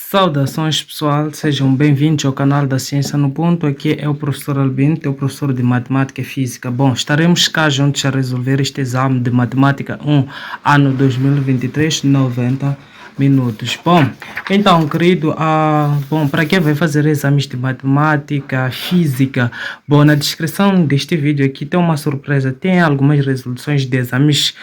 Saudações pessoal, sejam bem-vindos ao canal da Ciência no Ponto. Aqui é o professor Albino, teu professor de Matemática e Física. Bom, estaremos cá juntos a resolver este exame de Matemática 1, ano 2023, 90 minutos. Bom, então, querido, para quem vai fazer exames de Matemática, Física, bom, na descrição deste vídeo aqui tem uma surpresa, tem algumas resoluções de exames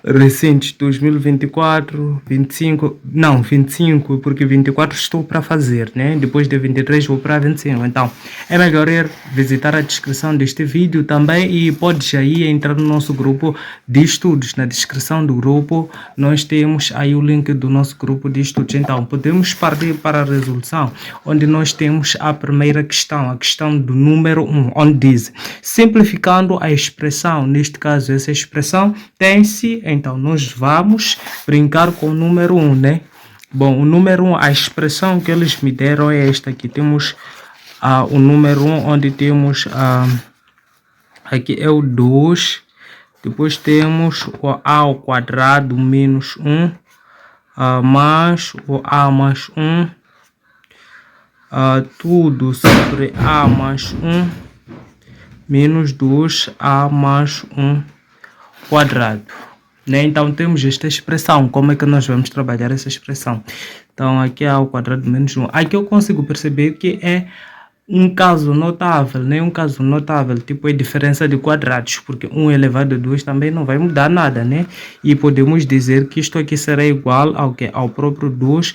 recentes, 2024, 25, não, 25, porque 24 estou para fazer, né? Depois de 23 vou para 25, então é melhor ir visitar a descrição deste vídeo também e podes aí entrar no nosso grupo de estudos. Na descrição do grupo nós temos aí o link do nosso grupo de estudos, então podemos partir para a resolução, onde nós temos a primeira questão, a questão do número 1, onde diz, simplificando a expressão, neste caso essa expressão tem-se. Então, nós vamos brincar com o número 1, né? Bom, o número 1, a expressão que eles me deram é esta aqui. Temos o número 1, onde temos aqui é o 2. Depois temos o a ao quadrado menos 1 mais o a mais 1. Tudo sobre a mais 1 menos 2a mais 1 quadrado. Né? Então temos esta expressão. Como é que nós vamos trabalhar essa expressão? Então aqui há o quadrado menos 1. Aqui eu consigo perceber que é um caso notável, né? Um caso notável, tipo é diferença de quadrados, porque 1 elevado a 2 também não vai mudar nada, né? E podemos dizer que isto aqui será igual ao que? Ao próprio 2.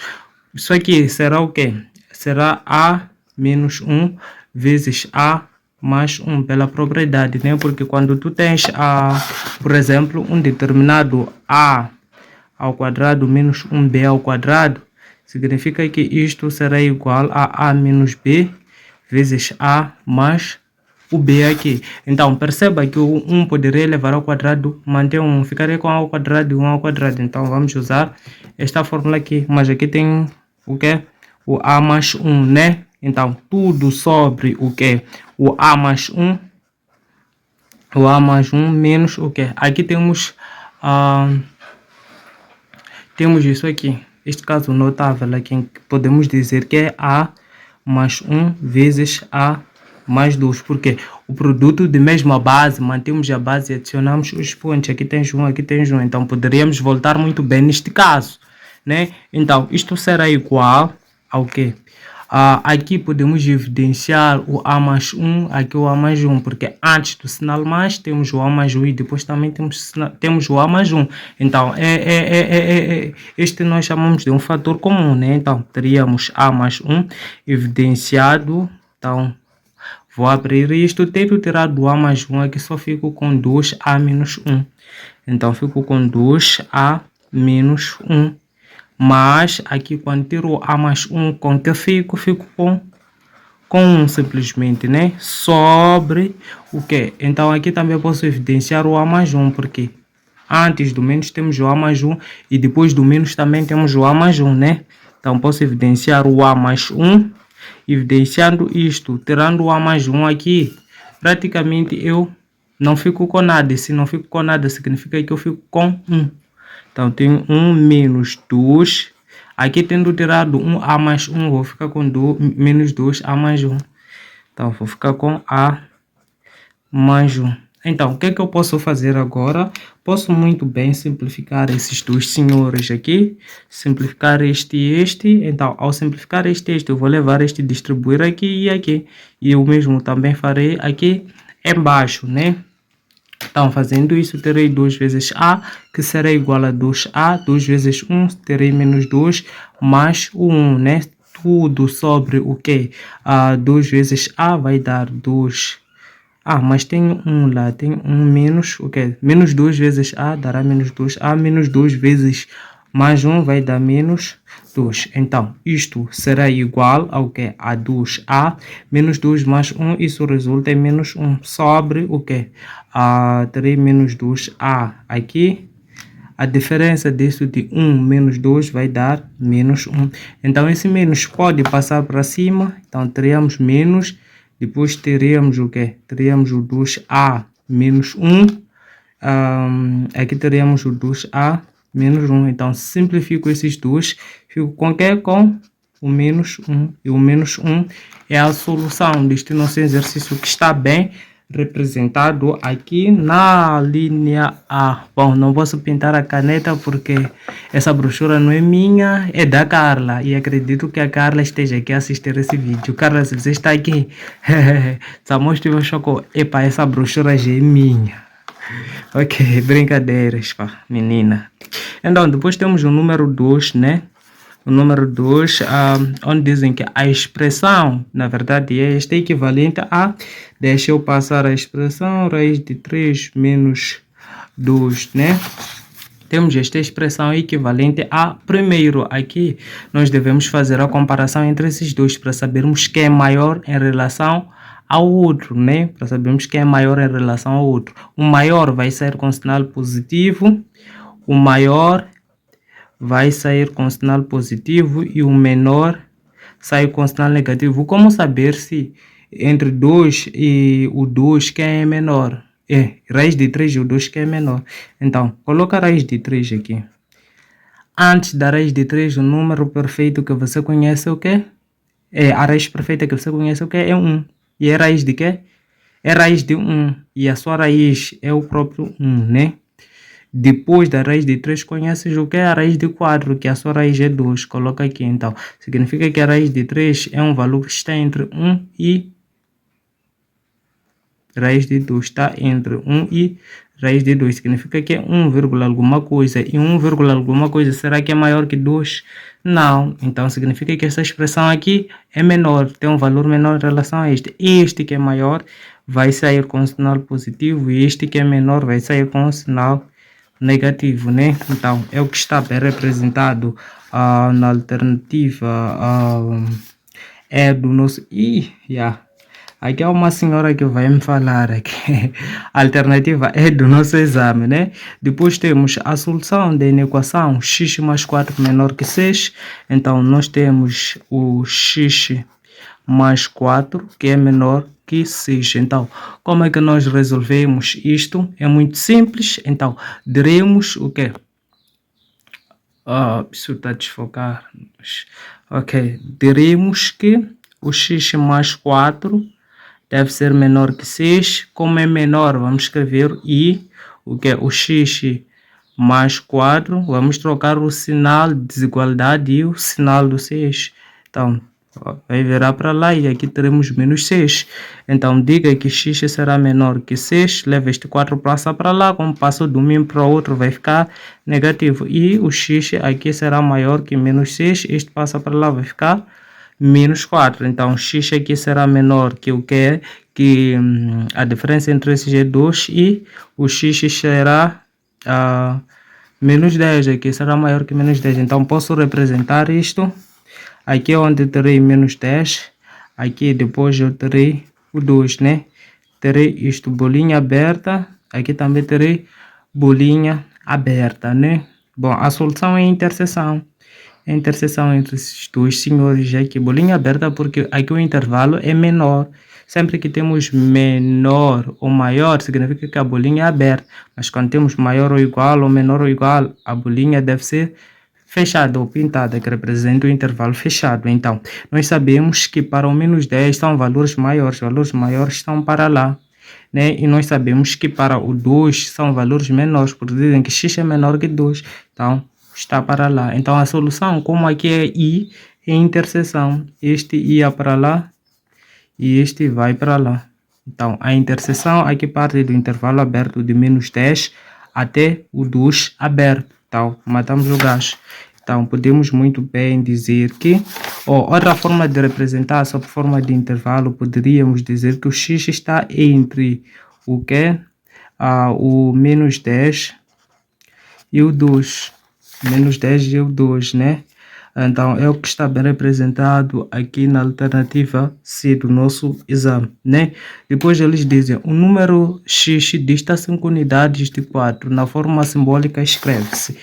Isso aqui será o quê? Será a menos 1 vezes a mais 1 pela propriedade, né? Porque quando tu tens, por exemplo, um determinado a ao quadrado menos 1b ao quadrado, significa que isto será igual a menos b vezes a mais o b aqui. Então, perceba que o 1 poderia levar ao quadrado, manter 1, ficaria com a ao quadrado e 1 ao quadrado. Então, vamos usar esta fórmula aqui, mas aqui tem o que? O a mais 1, né? Então, tudo sobre o que? O a mais 1. O a mais 1 menos o que? Aqui temos, temos isso aqui. Este caso notável aqui, podemos dizer que é a mais 1 vezes a mais 2. Porque o produto de mesma base, mantemos a base e adicionamos os expoentes. Aqui tens 1, aqui tens 1. Então, poderíamos voltar muito bem neste caso, né? Então, isto será igual ao que? Aqui podemos evidenciar o a mais 1, aqui o a mais 1, porque antes do sinal mais temos o a mais 1 e depois também temos o a mais 1. Então, este nós chamamos de um fator comum, né? Então, teríamos a mais 1 evidenciado. Então, vou abrir isto, tento tirar do a mais 1, aqui só fico com 2a menos 1. Então, fico com 2a menos 1. Mas aqui quando tiro a mais 1, com que fico com 1 simplesmente, né? Sobre o que? Então aqui também posso evidenciar o a mais 1, porque antes do menos temos o a mais 1 e depois do menos também temos o a mais 1, né? Então posso evidenciar o a mais 1, evidenciando isto, tirando o a mais 1 aqui, praticamente eu não fico com nada. E se não fico com nada, significa que eu fico com 1. Então, tenho 1 menos 2. Aqui, tendo tirado 1a mais 1, vou ficar com menos 2a mais 1. Então, vou ficar com a mais 1. Então, o que é que eu posso fazer agora? Posso muito bem simplificar esses dois senhores aqui. Simplificar este e este. Então, ao simplificar este e este, eu vou levar este distribuir aqui e aqui. E o mesmo também farei aqui embaixo, né? Então, fazendo isso, terei 2 vezes a, que será igual a 2a. 2 vezes 1, terei menos 2, mais o 1, né? Tudo sobre o que? 2 vezes a vai dar 2. Mas tem 1 lá, tem 1 menos o que? Menos 2 vezes a dará menos 2a, menos 2 vezes mais 1 vai dar menos 2. Então, isto será igual ao que? A 2a menos 2 mais 1. Isso resulta em menos 1 sobre o que? Terei menos 2a aqui. A diferença disso de 1 menos 2 vai dar menos 1. Então, esse menos pode passar para cima. Então, teríamos menos. Depois, teríamos o que? Teríamos o 2a menos 1. Aqui teríamos o 2a menos 1. Então, simplifico esses dois. Fico com o que? Com o menos 1. E o menos 1 é a solução deste nosso exercício que está bem representado aqui na linha A. Bom, não posso pintar a caneta porque essa brochura não é minha, é da Carla. E acredito que a Carla esteja aqui a assistir esse vídeo. Carla, se você está aqui, só mostre o choco. Epa, essa brochura já é minha. Ok, brincadeiras, pá, menina. Então, depois temos o número 2, né? O número 2, onde dizem que a expressão, na verdade, é esta equivalente a, deixa eu passar a expressão, raiz de 3 menos 2, né? Temos esta expressão equivalente a, primeiro, aqui, nós devemos fazer a comparação entre esses dois para sabermos quem é maior em relação ao outro, né? Para sabermos quem é maior em relação ao outro. O maior vai sair com sinal positivo, o maior vai sair com sinal positivo e o menor sai com sinal negativo. Como saber se entre 2 e o 2 quem é menor? Raiz de 3 e o 2 quem é menor. Então, coloca a raiz de 3 aqui. Antes da raiz de 3, o número perfeito que você conhece é o quê? A raiz perfeita que você conhece é o quê? É 1. E é raiz de quê? É raiz de 1. E a sua raiz é o próprio 1, né? Depois da raiz de 3, conheces o que é a raiz de 4, que a sua raiz é 2. Coloca aqui, então. Significa que a raiz de 3 é um valor que está entre 1 e... Raiz de 2 está entre 1 e raiz de 2. Significa que é 1, alguma coisa. E 1, alguma coisa, será que é maior que 2? Não. Então, significa que essa expressão aqui é menor. Tem um valor menor em relação a este. Este que é maior vai sair com sinal positivo e este que é menor vai sair com sinal negativo, né? Então, é o que está bem representado na alternativa é do nosso... Aqui é uma senhora que vai me falar aqui. A alternativa é do nosso exame, né? Depois temos a solução da equação x mais 4 menor que 6. Então, nós temos o x mais 4, que é menor que 6. Então, como é que nós resolvemos isto? É muito simples. Então, diremos o quê? Isso está a desfocar. Ok. Diremos que o x mais 4 deve ser menor que 6. Como é menor, vamos escrever i, o que é o x mais 4. Vamos trocar o sinal de desigualdade e o sinal do 6. Então, vai virar para lá e aqui teremos menos 6. Então, diga que x será menor que 6. Leva este 4, passa para lá. Como passa de um para o outro, vai ficar negativo. E o x aqui será maior que menos 6. Este passa para lá, vai ficar menos 4. Então, x aqui será menor que o que é? Que a diferença entre esses é 2 e o x será menos 10. Aqui será maior que menos 10. Então, posso representar isto. Aqui é onde terei menos 10. Aqui depois eu terei o 2, né? Terei isto, bolinha aberta. Aqui também terei bolinha aberta, né? Bom, a solução é a interseção. A interseção entre esses dois senhores aqui, bolinha aberta, porque aqui o intervalo é menor. Sempre que temos menor ou maior, significa que a bolinha é aberta. Mas quando temos maior ou igual ou menor ou igual, a bolinha deve ser fechada ou pintada, que representa o intervalo fechado. Então, nós sabemos que para o menos 10 são valores maiores estão para lá, né? E nós sabemos que para o 2 são valores menores, porque dizem que x é menor que 2, então está para lá. Então, a solução, como aqui é i, é interseção. Este ia para lá e este vai para lá. Então, a interseção aqui parte do intervalo aberto de menos 10 até o 2 aberto. Então, matamos o gajo. Então, podemos muito bem dizer que, outra forma de representar sob forma de intervalo, poderíamos dizer que o x está entre o que? O menos 10 e o 2. Menos 10 e o 2, né? Então, é o que está bem representado aqui na alternativa C do nosso exame, né? Depois eles dizem, o número x dista 5 unidades de 4. Na forma simbólica escreve-se.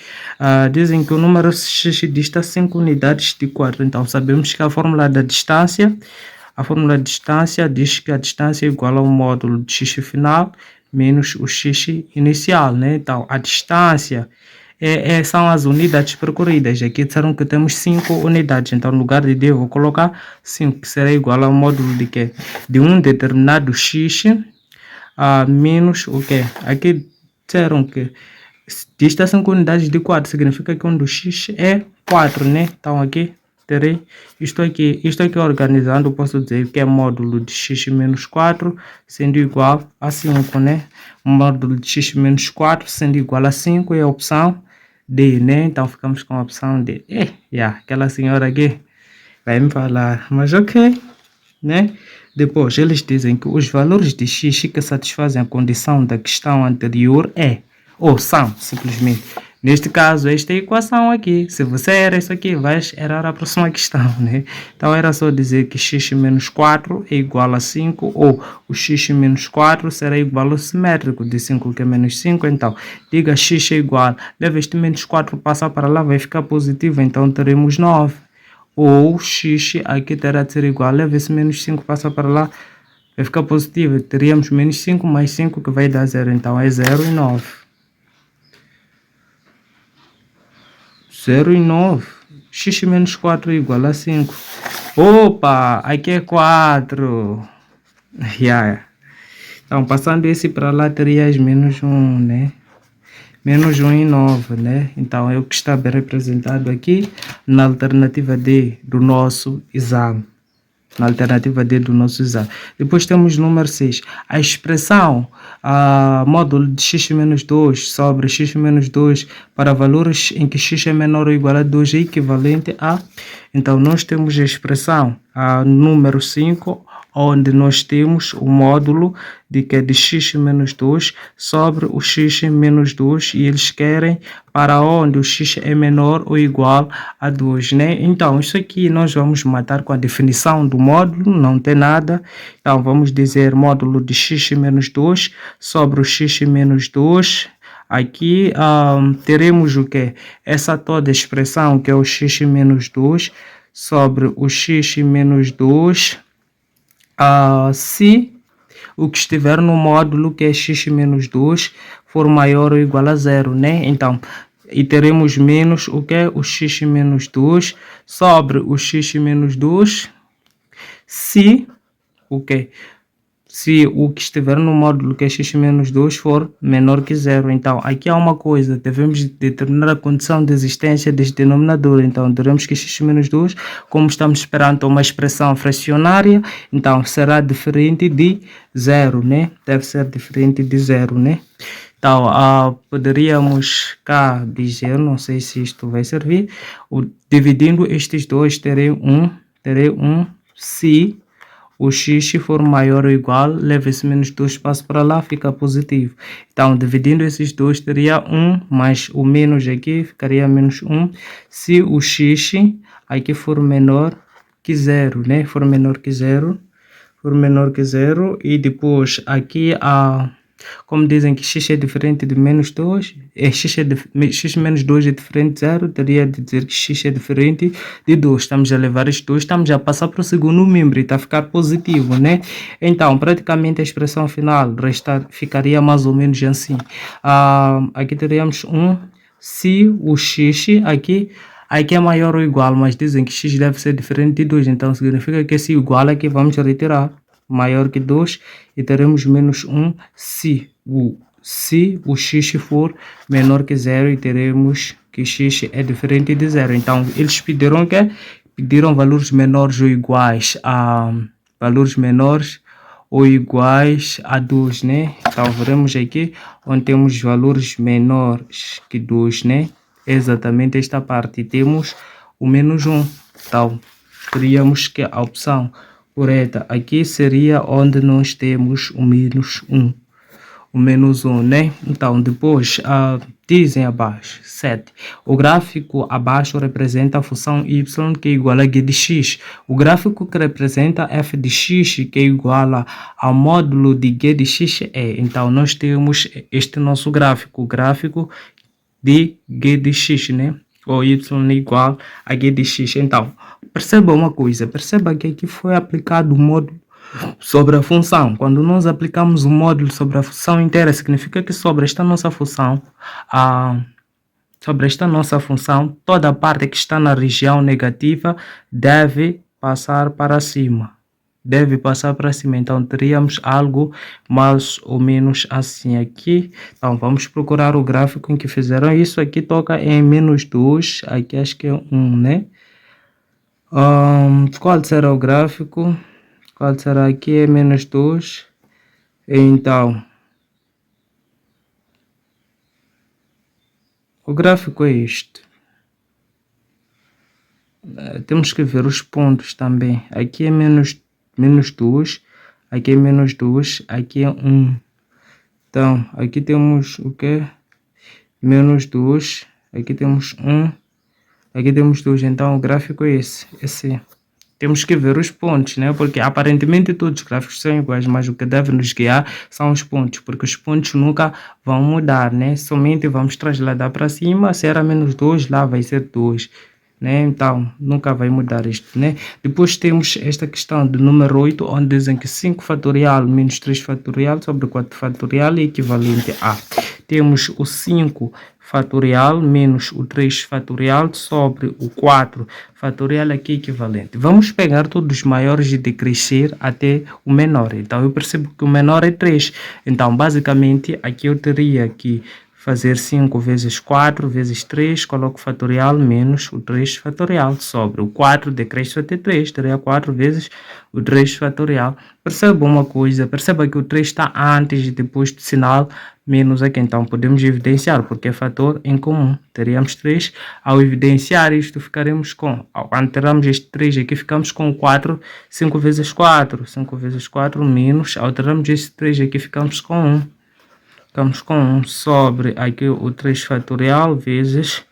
Dizem que o número x dista 5 unidades de 4. Então, sabemos que a fórmula da distância, diz que a distância é igual ao módulo de x final menos o x inicial, né? Então, a distância são as unidades percorridas. Aqui disseram que temos 5 unidades, então no lugar de D eu vou colocar 5, que será igual ao módulo de quê? De um determinado x menos o quê? Aqui disseram que dista 5 unidades de 4, significa que um do x é 4, né? Então aqui terei isto aqui organizando, eu posso dizer que é módulo de x menos 4 sendo igual a 5, né? Módulo de x menos 4 sendo igual a 5 é a opção D, né? Então ficamos com a opção D. Aquela senhora aqui vai me falar, mas ok, né? Depois eles dizem que os valores de x que satisfazem a condição da questão anterior são simplesmente, neste caso, esta equação aqui. Se você erra isso aqui, vai errar a próxima questão, né? Então era só dizer que x menos 4 é igual a 5, ou o x menos 4 será igual ao simétrico de 5, que é menos 5. Então, diga x é igual, leva este menos 4 passar para lá, vai ficar positivo, então teremos 9. Ou x aqui terá de ser igual, leva esse menos 5 passa para lá, vai ficar positivo, teríamos menos 5 mais 5 que vai dar 0, então é 0 e 9. 0 e 9. X menos 4 é igual a 5. Opa, aqui é 4. Então, passando esse para lá, terias menos 1, né? Menos 1 e 9, né? Então, é o que está bem representado aqui na alternativa D do nosso exame. Depois temos número 6. A expressão módulo de x menos 2 sobre x menos 2 para valores em que x é menor ou igual a 2 é equivalente a... Então, nós temos a expressão número 5, onde nós temos o módulo de x menos 2 sobre o x menos 2 e eles querem para onde o x é menor ou igual a 2, né? Então, isso aqui nós vamos matar com a definição do módulo, não tem nada. Então, vamos dizer módulo de x menos 2 sobre o x menos 2. Aqui teremos o que? Essa toda expressão que é o x menos 2 sobre o x menos 2, se o que estiver no módulo que é x menos 2 for maior ou igual a 0, né? Então, e teremos menos o que é o x menos 2 sobre o x menos 2 se o que? Se o que estiver no módulo que é x menos 2 for menor que 0. Então, aqui há uma coisa, devemos determinar a condição de existência deste denominador. Então, teremos que x menos 2, como estamos esperando uma expressão fracionária, então será diferente de 0, né? Deve ser diferente de 0, né? Então, poderíamos cá dizer, não sei se isto vai servir, dividindo estes dois, terei um se o x for maior ou igual, leva esse menos 2 passo para lá, fica positivo. Então, dividindo esses dois, teria 1 mais o menos aqui, ficaria menos 1. Se o x aqui for menor que 0, né? For menor que 0, e depois aqui como dizem que x é diferente de menos 2, x menos 2 é diferente de 0, teria de dizer que x é diferente de 2. Estamos a levar estes 2, estamos a passar para o segundo membro e está a ficar positivo, né? Então, praticamente a expressão final ficaria mais ou menos assim. Aqui teríamos 1, se o x aqui é maior ou igual, mas dizem que x deve ser diferente de 2, então significa que esse igual aqui vamos retirar. Maior que 2 e teremos menos 1 se o x for menor que 0 e teremos que x é diferente de 0. Então, eles pediram valores menores ou iguais a 2, né? Então, veremos aqui onde temos valores menores que 2, né? Exatamente esta parte. Temos o menos 1. Então, teríamos que a opção correta aqui seria onde nós temos o menos 1. O menos 1, né? Então, depois, dizem abaixo, 7. O gráfico abaixo representa a função y que é igual a g de x. O gráfico que representa f de x que é igual ao módulo de g de x é. Então, nós temos este nosso gráfico, o gráfico de g de x, né? Ou y é igual a g de x. Então, perceba uma coisa, perceba que aqui foi aplicado o módulo sobre a função. Quando nós aplicamos o módulo sobre a função inteira, significa que sobre esta nossa função, sobre esta nossa função, toda a parte que está na região negativa deve passar para cima. Deve passar para cima. Então, teríamos algo mais ou menos assim aqui. Então, vamos procurar o gráfico em que fizeram isso. Aqui toca em -2. Aqui acho que é 1, né? Qual será o gráfico? Qual será aqui? É -2. Então, o gráfico é este. Temos que ver os pontos também. Aqui é -2, aqui é -2, aqui é 1. Então, aqui temos o que? -2, aqui temos 1, aqui temos 2. Então, o gráfico é esse. Temos que ver os pontos, né? Porque aparentemente todos os gráficos são iguais, mas o que deve nos guiar são os pontos, porque os pontos nunca vão mudar, né? Somente vamos trasladar para cima. Se era -2, lá vai ser 2. Né? Então, nunca vai mudar isto, né? Depois temos esta questão do número 8, onde dizem que 5 fatorial menos 3 fatorial sobre 4 fatorial é equivalente a... Temos o 5 fatorial menos o 3 fatorial sobre o 4 fatorial aqui é equivalente. Vamos pegar todos os maiores e decrescer até o menor. Então, eu percebo que o menor é 3. Então, basicamente, aqui eu teria que fazer 5 vezes 4 vezes 3, coloco fatorial menos o 3 fatorial sobre o 4, decresço até 3, teria 4 vezes o 3 fatorial. Perceba uma coisa, perceba que o 3 está antes e depois do sinal menos aqui, então podemos evidenciar, porque é fator em comum. Teríamos 3, ao evidenciar isto ficaremos com, ao alterarmos este 3 aqui, ficamos com 4, 5 vezes 4 menos, alteramos este 3 aqui, ficamos com 1. Ficamos com 1 sobre aqui o 3 fatorial vezes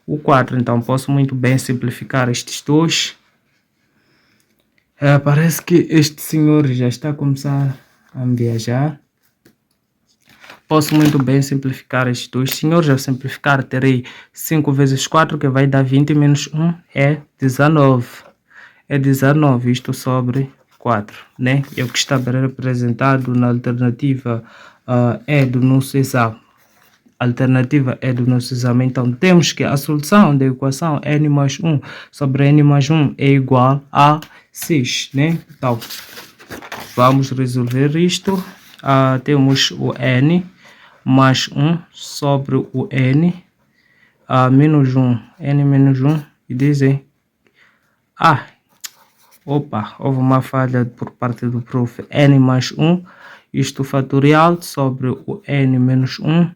o 4. Então, posso muito bem simplificar estes dois. Parece que este senhor já está a começar a viajar. Posso muito bem simplificar estes dois senhores. Ao simplificar, terei 5 vezes 4, que vai dar 20, menos 1 é 19. É 19, isto sobre 4, né? É o que está representado na alternativa é do nosso exame. Alternativa é do nosso exame. Então, temos que a solução da equação n mais 1 sobre n mais 1 é igual a 6, né? Então, vamos resolver isto. Temos o n mais 1 sobre o n menos 1, n menos 1, e dizem... Opa, houve uma falha por parte do prof. N mais 1, isto fatorial sobre o n menos 1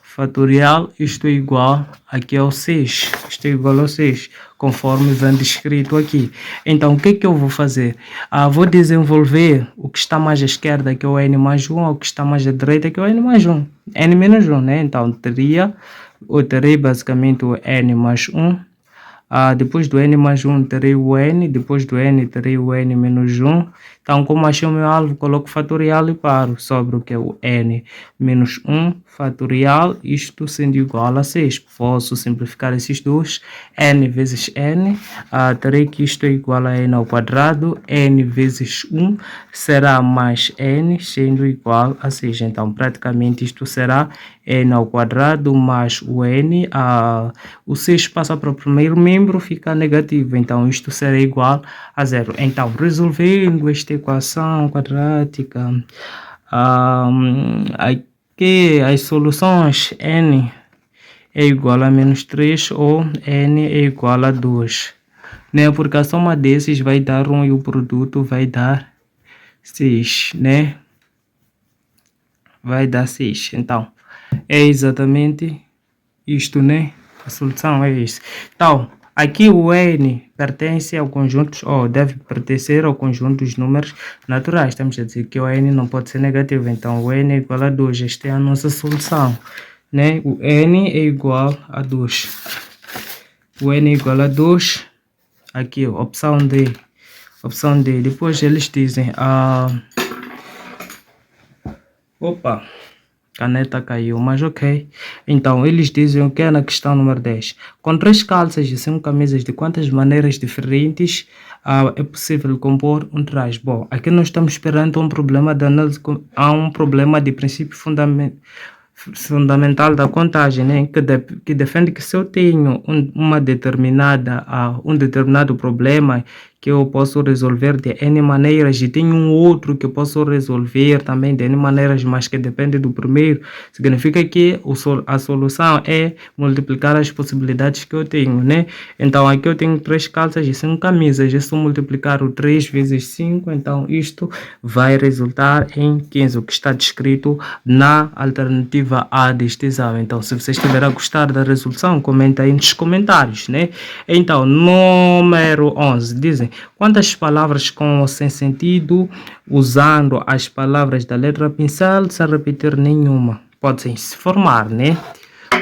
fatorial, isto é igual aqui ao 6, isto é igual ao 6, conforme vem descrito aqui. Então, o que é que eu vou fazer? Vou desenvolver o que está mais à esquerda, que é o n mais 1, o que está mais à direita, que é o n mais 1, n menos 1, né? Então, terei basicamente o n mais 1, depois do n mais 1 terei o n, depois do n terei o n menos 1. Então, como achei o meu alvo, coloco fatorial e paro sobre o que é o n menos 1 fatorial, isto sendo igual a 6. Posso simplificar esses dois, n vezes n, terei que isto é igual a n ao quadrado, n vezes 1 será mais n, sendo igual a 6. Então, praticamente isto será n ao quadrado mais o n, o 6 passa para o primeiro membro, fica negativo, então isto será igual a 0. Então, resolvendo esta equação quadrática, aqui as soluções n é igual a menos 3 ou n é igual a 2, né? Porque a soma desses vai dar 1 e o produto vai dar 6, né? Vai dar 6, então é exatamente isto, né? A solução é isso. Então, aqui o n pertence ao conjunto, ou deve pertencer ao conjunto dos números naturais. Estamos a dizer que o n não pode ser negativo, então o n é igual a 2. Esta é a nossa solução, né? O n é igual a 2. O n é igual a 2. Aqui, opção D. Opção D. Depois eles dizem... Opa! Caneta caiu, mas ok. Então, eles dizem o que é na questão número 10. Com 3 calças e 5 camisas, de quantas maneiras diferentes é possível compor um traje? Bom, aqui nós estamos esperando um problema de análise, há um problema de princípio fundamental da contagem, né? Que defende que se eu tenho um determinado problema que eu posso resolver de N maneiras e tenho um outro que eu posso resolver também de N maneiras, mas que depende do primeiro, significa que a solução é multiplicar as possibilidades que eu tenho, né? Então aqui eu tenho 3 calças e 5 camisas, e se eu multiplicar o 3 vezes 5, então isto vai resultar em 15, o que está descrito na alternativa A deste exame. Então, se você estiver a gostar da resolução, comenta aí nos comentários, né? Então, número 11, dizem quantas palavras com ou sem sentido, usando as palavras da letra pincel, sem repetir nenhuma. Podem se formar, né?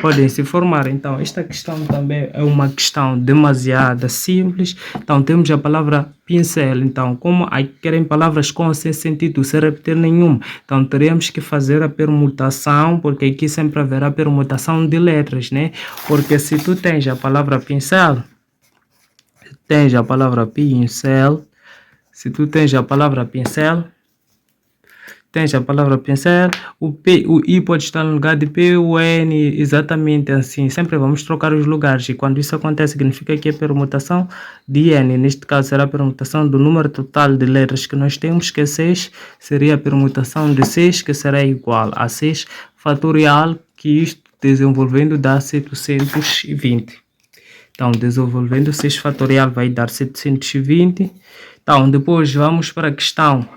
Podem se formar. Então, esta questão também é uma questão demasiado simples. Então, temos a palavra pincel. Então, como querem palavras com ou sem sentido, sem repetir nenhuma, então teremos que fazer a permutação, porque aqui sempre haverá permutação de letras, né? Porque se tu tens a palavra pincel, se tu tens a palavra pincel, o P, o I pode estar no lugar de P, o N, exatamente assim. Sempre vamos trocar os lugares. E quando isso acontece, significa que é permutação de N. Neste caso, será a permutação do número total de letras que nós temos, que é 6. Seria a permutação de 6, que será igual a 6 fatorial, que isto desenvolvendo dá 720. Então, desenvolvendo 6 fatorial vai dar 720. Então, depois vamos para a questão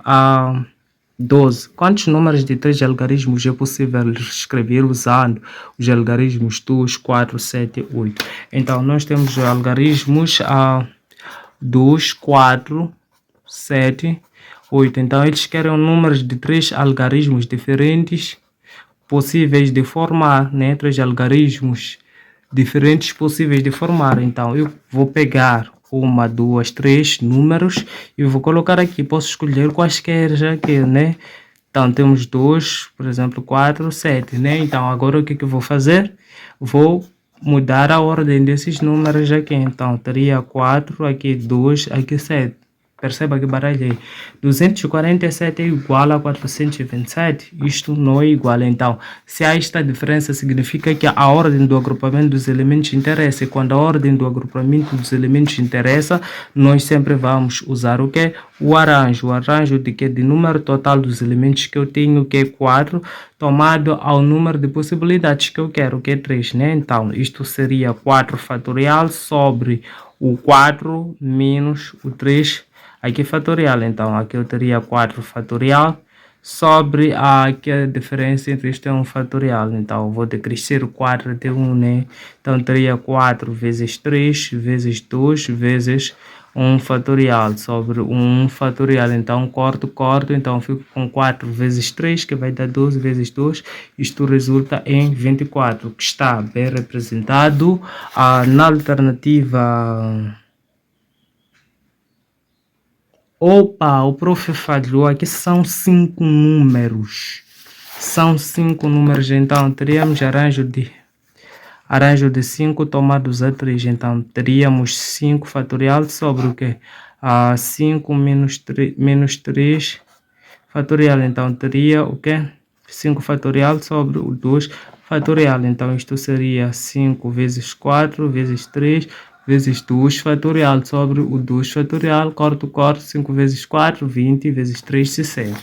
12. Quantos números de 3 algarismos é possível escrever usando os algarismos 2, 4, 7, 8? Então, nós temos os algarismos 2, 4, 7, 8. Então, eles querem números de 3 algarismos diferentes possíveis de formar, né? 3 algarismos diferentes possíveis de formar. Então, eu vou pegar 1, 2, 3 números e vou colocar aqui. Posso escolher quaisquer aqui, né? Então, temos 2, por exemplo, 4, 7, né? Então, agora o que eu vou fazer? Vou mudar a ordem desses números aqui. Então, teria 4, aqui 2, aqui 7. Perceba que baralhei. 247 é igual a 427. Isto não é igual. Então, se há esta diferença, significa que a ordem do agrupamento dos elementos interessa. E quando a ordem do agrupamento dos elementos interessa, nós sempre vamos usar o que? O arranjo. O arranjo de que? De número total dos elementos que eu tenho, que é 4, tomado ao número de possibilidades que eu quero, que é 3, né? Então, isto seria 4 fatorial sobre o 4 menos o 3 aqui fatorial. Então, aqui eu teria 4 fatorial sobre aqui a diferença entre isto é 1 fatorial. Então, eu vou decrescer o 4 de 1, né? Então, teria 4 vezes 3 vezes 2 vezes 1 fatorial sobre 1 fatorial. Então, corto. Então, fico com 4 vezes 3, que vai dar 12 vezes 2. Isto resulta em 24, que está bem representado na alternativa... Opa, o prof falhou. Aqui são 5 números. Então teríamos arranjo de 5 tomados a 3. Então teríamos 5 fatorial sobre o que? 5 menos 3 fatorial. Então teria o que? 5 fatorial sobre o 2 fatorial. Então isto seria 5 vezes 4 vezes 3 vezes 2 fatorial sobre o 2 fatorial, corto, 5 vezes 4, 20, vezes 3, 60.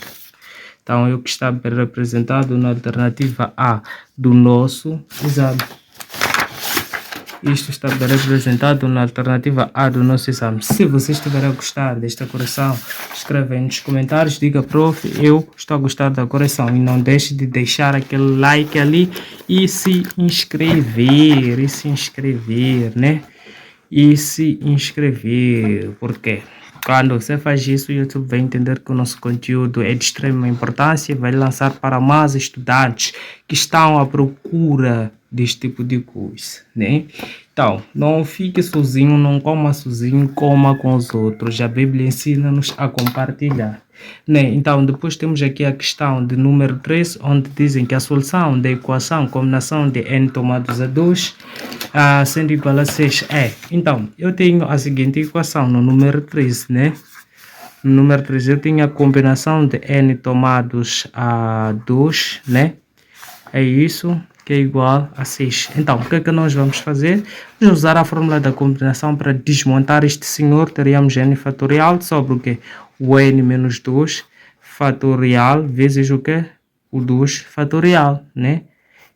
Então, é o que está representado na alternativa A do nosso exame. Isto está bem representado na alternativa A do nosso exame. Se você estiver a gostar desta correção, escreve aí nos comentários, diga, prof, eu estou a gostar da correção. E não deixe de deixar aquele like ali e se inscrever, né? E se inscrever, porque quando você faz isso, o YouTube vai entender que o nosso conteúdo é de extrema importância e vai lançar para mais estudantes que estão à procura deste tipo de coisa, né? Então, não fique sozinho, não coma sozinho, coma com os outros. A Bíblia ensina-nos a compartilhar, né? Então, depois temos aqui a questão de número 3, onde dizem que a solução da equação combinação de n tomados a 2 sendo igual a 6 é. Então, eu tenho a seguinte equação no número 3, né? No número 3 eu tenho a combinação de n tomados a 2, né? é isso, que é igual a 6. Então, o que é que nós vamos fazer? Vamos usar a fórmula da combinação para desmontar este senhor. Teríamos n fatorial sobre o quê? O n menos 2 fatorial vezes o quê? O 2 fatorial, né?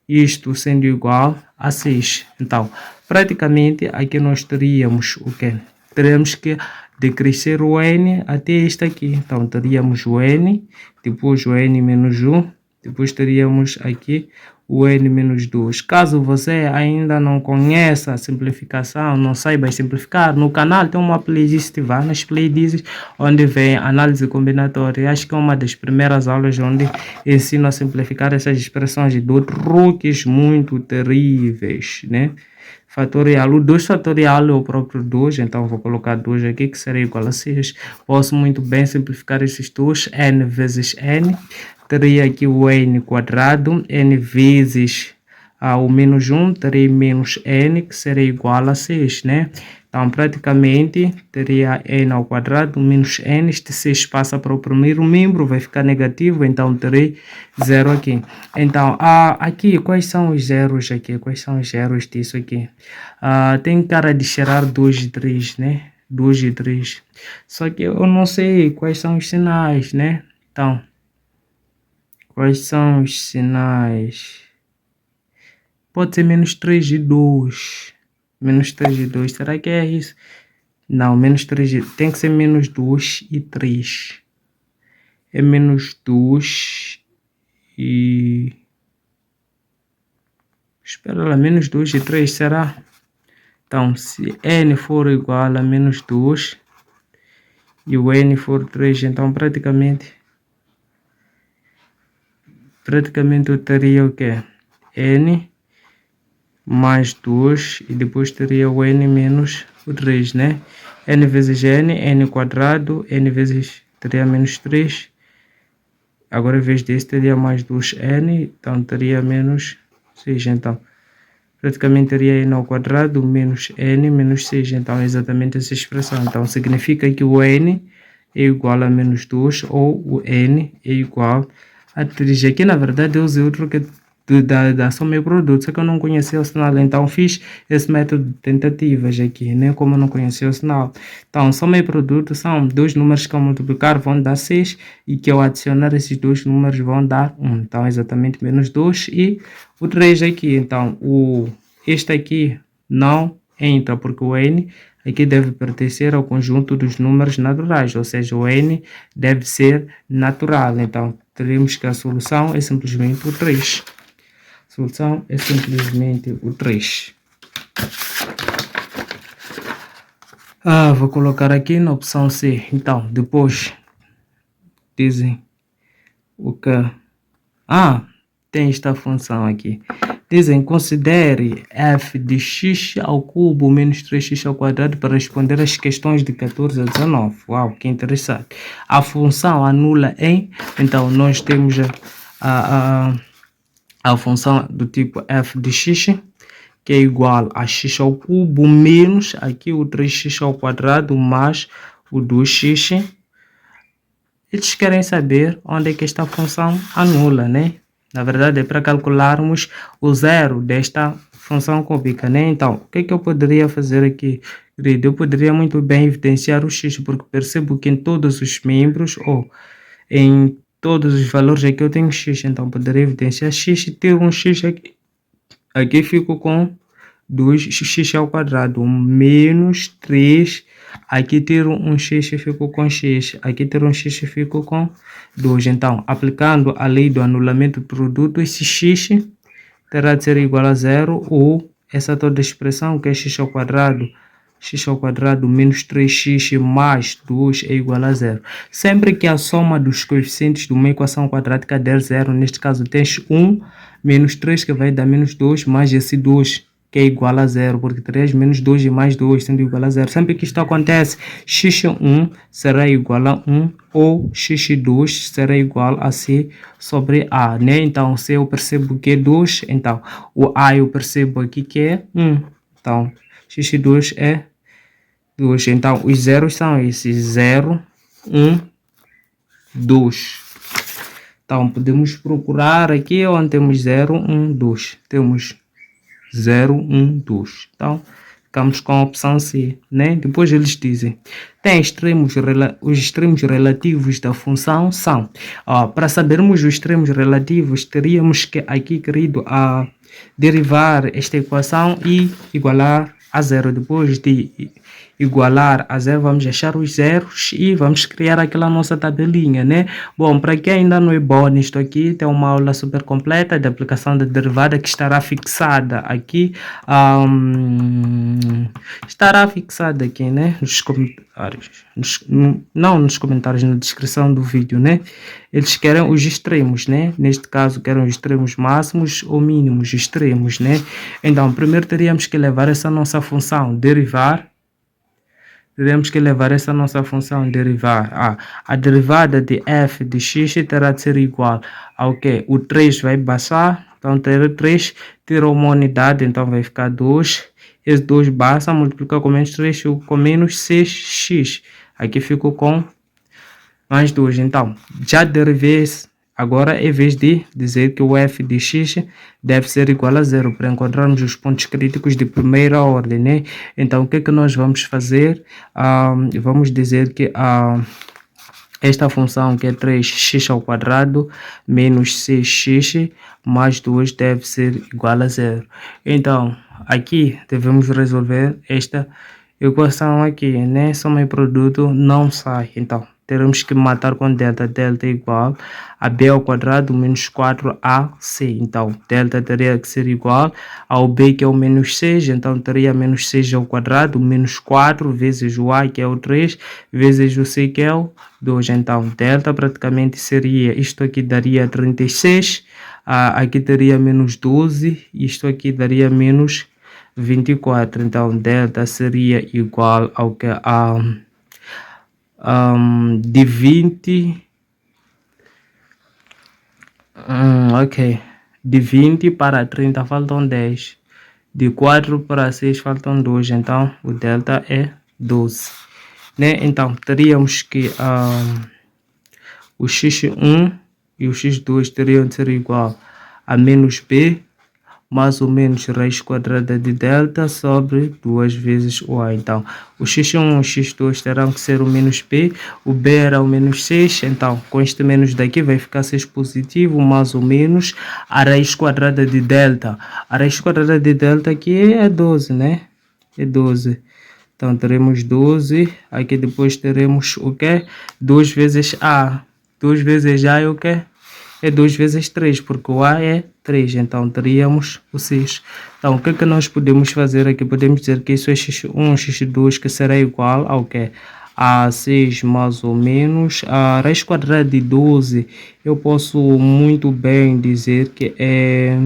Isto sendo igual a 6. Então, praticamente, aqui nós teríamos o quê? Teremos que decrescer o n até este aqui. Então, teríamos o n, depois o n menos 1, depois teríamos aqui o n menos 2. Caso você ainda não conheça a simplificação, não saiba simplificar, no canal tem uma playlist, vá nas playlists onde vem análise combinatória. Acho que é uma das primeiras aulas onde ensino a simplificar essas expressões de truques muito terríveis, né? Fatorial, o 2 fatorial é o próprio 2, então vou colocar 2 aqui que será igual a 6. Posso muito bem simplificar esses 2, n vezes n, teria aqui o n quadrado, n vezes o menos 1, terei menos n, que será igual a 6, né? Então, praticamente, teria n ao quadrado menos n, este 6 passa para o primeiro membro, vai ficar negativo, então terei 0 aqui. Então, aqui, quais são os zeros aqui? Quais são os zeros disso aqui? Tem cara de cheirar 2 e 3, né? 2 e 3. Só que eu não sei quais são os sinais, né? Então, quais são os sinais? Pode ser menos 3 e 2. Menos 3 e 2. Será que é isso? Não, menos 3 e... Tem que ser menos 2 e 3. É menos 2 e... Espera lá, menos 2 e 3, será? Então, se n for igual a menos 2 e o n for 3, então praticamente eu teria o quê? N mais 2 e depois teria o n menos o 3, né? N vezes n quadrado, n vezes teria menos 3. Agora, em vez desse, teria mais 2n, então teria menos 6. Então, praticamente teria n ao quadrado menos n menos 6. Então, é exatamente essa expressão. Então, significa que o n é igual a menos 2 ou o n é igual a 3. Aqui, na verdade, eu usei outro que da soma e produto, só que eu não conhecia o sinal, então fiz esse método de tentativas aqui, né? Como eu não conhecia o sinal. Então, soma e produto são dois números que ao multiplicar vão dar 6 e que ao adicionar esses dois números vão dar 1. Então, exatamente menos 2 e o 3 aqui. Então, este aqui não entra, porque o n aqui deve pertencer ao conjunto dos números naturais, ou seja, o n deve ser natural. Então, teremos que a solução é simplesmente o 3. A solução é simplesmente o 3. Vou colocar aqui na opção C. Então, depois dizem o que... tem esta função aqui. Dizem, considere f de x ao cubo menos 3x ao quadrado para responder às questões de 14 a 19. Uau, que interessante. A função anula em... Então, nós temos a função do tipo f de x, que é igual a x ao cubo menos aqui o 3x ao quadrado mais o 2x. Eles querem saber onde é que esta função anula, né? Na verdade, é para calcularmos o zero desta função cúbica, né? Então, o que é que eu poderia fazer aqui? Eu poderia muito bem evidenciar o x, porque percebo que em todos os membros, ou em todos os valores aqui eu tenho x, então poderia evidenciar x e ter um x aqui. Aqui fico com 2x ao quadrado menos 3. Aqui ter um x e fico com x. Aqui ter um x e fico com 2. Então, aplicando a lei do anulamento do produto, esse x terá de ser igual a 0, ou essa toda expressão que é x ao quadrado menos 3x mais 2 é igual a 0. Sempre que a soma dos coeficientes de uma equação quadrática der 0, neste caso tens 1 menos 3 que vai dar menos 2 mais esse 2 que é igual a 0, porque 3 menos 2 e mais 2 sendo igual a 0. Sempre que isto acontece, x1 será igual a 1 ou x2 será igual a c sobre a, né? Então, C eu percebo que é 2, então o A eu percebo aqui que é 1. Então, x2 é 2. Então, os zeros são esses: 0, 1, 2. Então, podemos procurar aqui onde temos 0, 1, 2. Temos 0, 1, 2. Então, ficamos com a opção C, né? Depois eles dizem, os extremos relativos da função são, para sabermos os extremos relativos, teríamos que aqui, querido, derivar esta equação e igualar a zero. Depois de igualar a zero, vamos achar os zeros e vamos criar aquela nossa tabelinha, né? Bom, para quem ainda não é bom nisto aqui, tem uma aula super completa de aplicação da derivada que estará fixada aqui, né? Nos comentários, não nos comentários, na descrição do vídeo, né? Eles querem os extremos, né? Neste caso, querem os extremos máximos ou mínimos extremos, né? Então, primeiro teríamos que levar essa nossa função derivar. A derivada de f de x terá de ser igual ao que? O 3 vai baixar, então ter 3, tira uma unidade, então vai ficar 2. Esse 2 baixa, multiplica com menos 3, fico com menos 6x. Aqui fico com mais 2. Então, já derivei. Agora, em vez de dizer que o f de x deve ser igual a zero, para encontrarmos os pontos críticos de primeira ordem, né? Então, o que é que nós vamos fazer? Vamos dizer que esta função, que é 3x ao quadrado menos 6x mais 2 deve ser igual a zero. Então, aqui devemos resolver esta equação aqui, né? Soma e produto não sai. Então, teremos que matar com delta. Delta é igual a b ao quadrado menos 4ac. Então, delta teria que ser igual ao b, que é o menos 6. Então, teria menos 6 ao quadrado menos 4 vezes o a, que é o 3, vezes o c, que é o 2. Então, delta praticamente seria, isto aqui daria 36. Aqui teria menos 12. Isto aqui daria menos 24. Então, delta seria igual ao que de 20. Ok. De 20 para 30 faltam 10. De 4 para 6 faltam 2. Então, o delta é 12. Né? Então, teríamos que o x1 e o x2 teriam de ser igual a menos b mais ou menos raiz quadrada de delta sobre 2 vezes o a. Então, o x1 e o x2 terão que ser o menos b, o b era o menos 6, então com este menos daqui vai ficar 6 positivo, mais ou menos a raiz quadrada de delta. A raiz quadrada de delta aqui é 12, né? É 12. Então, teremos 12, aqui depois teremos o que? 2 vezes a. 2 vezes a é o que? É 2 vezes 3, porque o a é 3, então teríamos o 6. Então, o que é que nós podemos fazer aqui? Podemos dizer que isso é x1, x2, que será igual ao que? A 6 mais ou menos a raiz quadrada de 12. Eu posso muito bem dizer que é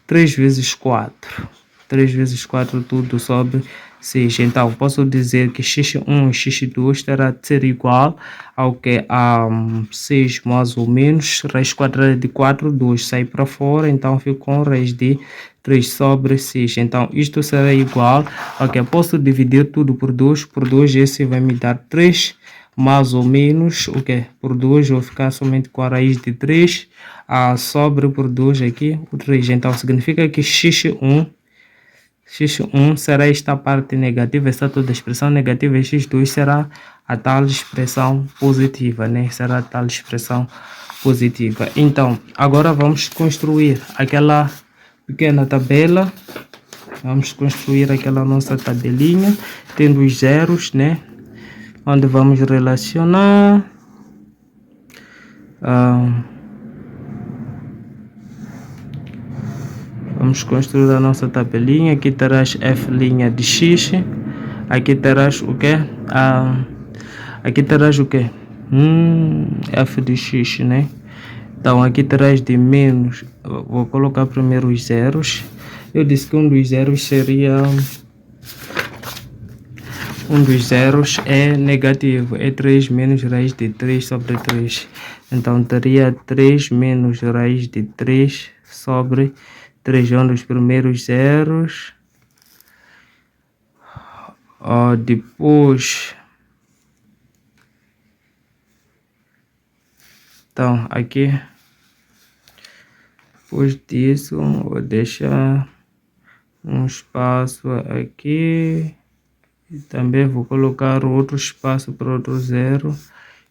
3 vezes 4. 3 vezes 4 tudo sobre 6. Então, posso dizer que x1 e x2 terá de ser igual ao que a 6 mais ou menos raiz quadrada de 4, 2 sai para fora, então fico com raiz de 3 sobre 6. Então, isto será igual ao que posso dividir tudo por 2. Por 2, esse vai me dar 3 mais ou menos o que? Por 2, vou ficar somente com a raiz de 3 sobre por 2 aqui, o 3. Então, significa que x1 será esta parte negativa, essa toda expressão negativa, e x2 será a tal expressão positiva, né? Será a tal expressão positiva. Então, agora vamos construir aquela pequena tabela. Vamos construir aquela nossa tabelinha, tendo os zeros, né? Onde vamos relacionar. Vamos construir a nossa tabelinha. Aqui terás f' de x. Aqui terás o que? Aqui terás o que? F de x, né? Então aqui terás de menos. Vou colocar primeiro os zeros. Eu disse que um dos zeros seria. Um dos zeros é negativo. É 3 menos raiz de 3 sobre 3. Então teria 3 menos raiz de 3 sobre 3, onde os primeiros zeros. Depois Então, aqui, depois disso, vou deixar um espaço aqui. E também vou colocar outro espaço para outro zero.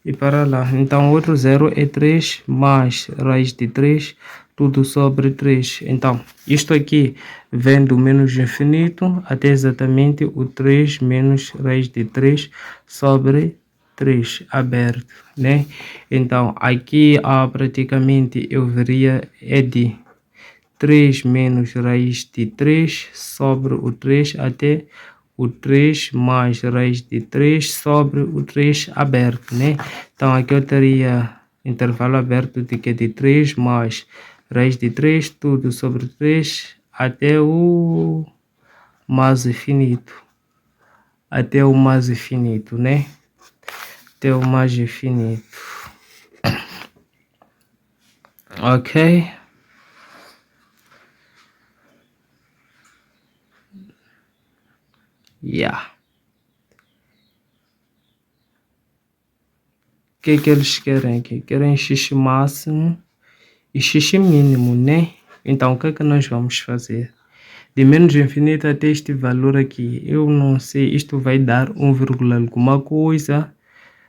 E para lá. Então, outro zero é 3 mais raiz de 3, tudo sobre 3. Então, isto aqui vem do menos infinito até exatamente o 3 menos raiz de 3 sobre 3 aberto, né? Então, aqui praticamente eu veria é de 3 menos raiz de 3 sobre o 3 até o 3 mais raiz de 3 sobre o 3 aberto, né? Então aqui eu teria intervalo aberto de que é de 3 mais raiz de 3, tudo sobre 3 até o mais infinito. Até o mais infinito, né? Até o mais infinito. Ok? Yeah. O que eles querem aqui? Querem x máximo e x mínimo, né? Então, o que é que nós vamos fazer? De menos infinito até este valor aqui, eu não sei, isto vai dar 1, alguma coisa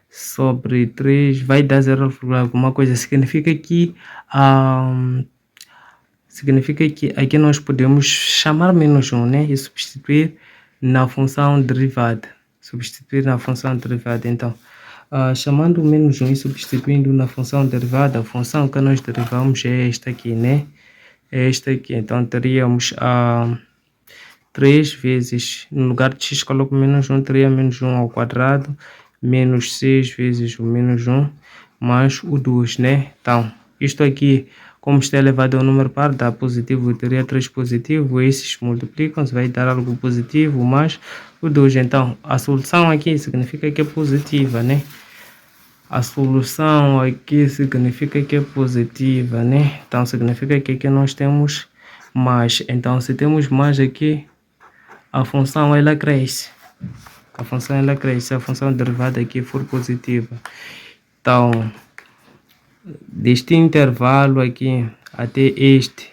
sobre 3, vai dar 0, alguma coisa. Significa que aqui nós podemos chamar menos 1, né? E substituir na função derivada. Então, chamando menos 1 e substituindo na função derivada, a função que nós derivamos é esta aqui, né? É esta aqui. Então, teríamos 3 vezes, no lugar de x coloco menos 1, teria menos 1 ao quadrado, menos 6 vezes o menos 1, mais o 2, né? Então, isto aqui, como está elevado ao número par, dá positivo, eu teria 3 positivo, esses multiplicam-se, vai dar algo positivo, mais o 2. Então, a solução aqui significa que é positiva, né? A solução aqui significa que é positiva, né? Então, significa que aqui nós temos mais. Então, se temos mais aqui, a função ela cresce. Se a função derivada aqui for positiva. Então, deste intervalo aqui até este,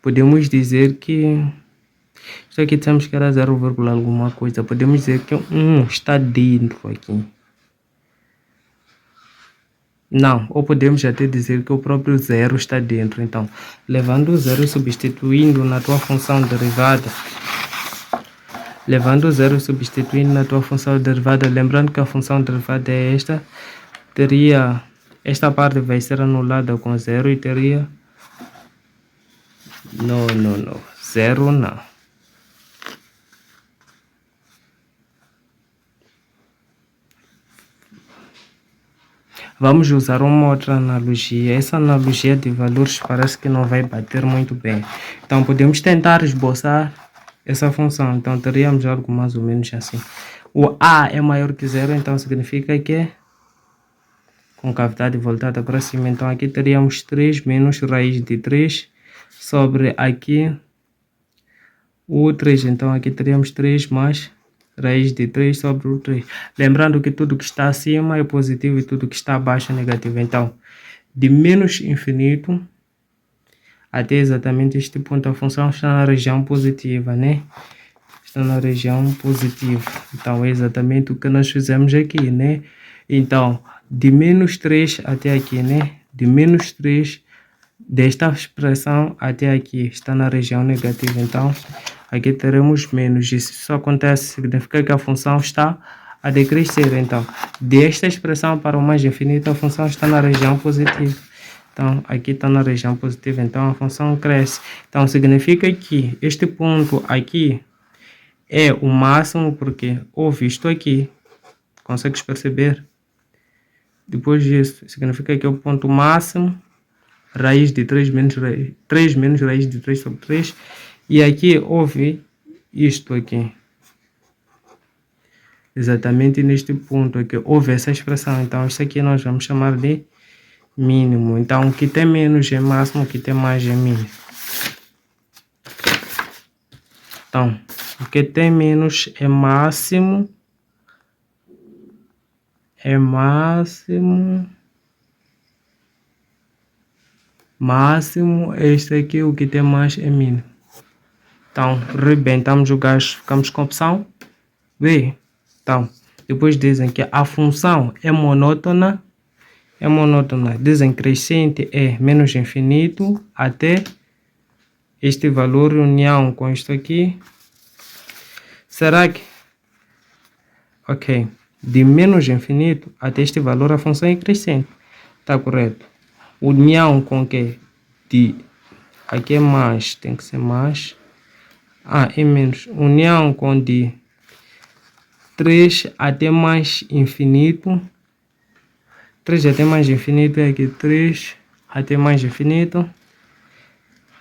podemos dizer que isso aqui temos que era 0, alguma coisa. Podemos dizer que 1 está dentro aqui. Não, ou podemos até dizer que o próprio zero está dentro. Então, levando o zero e substituindo na tua função derivada, lembrando que a função derivada é esta, teria, esta parte vai ser anulada com zero e teria, não, zero não. Vamos usar uma outra analogia. Essa analogia de valores parece que não vai bater muito bem. Então, podemos tentar esboçar essa função. Então, teríamos algo mais ou menos assim. O a é maior que zero, então significa que é concavidade voltada para cima. Então, aqui teríamos 3 menos raiz de 3 sobre aqui o 3. Então, aqui teríamos 3 mais raiz de 3 sobre o 3. Lembrando que tudo que está acima é positivo e tudo que está abaixo é negativo. Então, de menos infinito até exatamente este ponto, a função está na região positiva, né? Está na região positiva. Então, é exatamente o que nós fizemos aqui, né? Então, de menos 3 até aqui, né? De menos 3 desta expressão até aqui está na região negativa. Então, aqui teremos menos. Isso acontece, significa que a função está a decrescer. Então, desta expressão para o mais infinito, a função está na região positiva. Então, aqui está na região positiva, então a função cresce. Então, significa que este ponto aqui é o máximo, porque houve isto aqui. Consegues perceber? Depois disso, significa que é o ponto máximo, raiz de 3 menos raiz de 3 sobre 3. E aqui houve isto aqui. Exatamente neste ponto aqui houve essa expressão. Então, isso aqui nós vamos chamar de mínimo. Então, o que tem menos é máximo, o que tem mais é mínimo. Então, o que tem menos é máximo, máximo, este aqui o que tem mais é mínimo. Então, rebentamos o gasto, ficamos com a opção B. Então, depois dizem que a função é monótona, dizem crescente é menos infinito até este valor união com isto aqui. Será que, ok, de menos infinito até este valor a função é crescente, está correto? União com que de, aqui é mais, tem que ser mais, é menos, união com de 3 até mais infinito, 3 até mais infinito é aqui, 3 até mais infinito,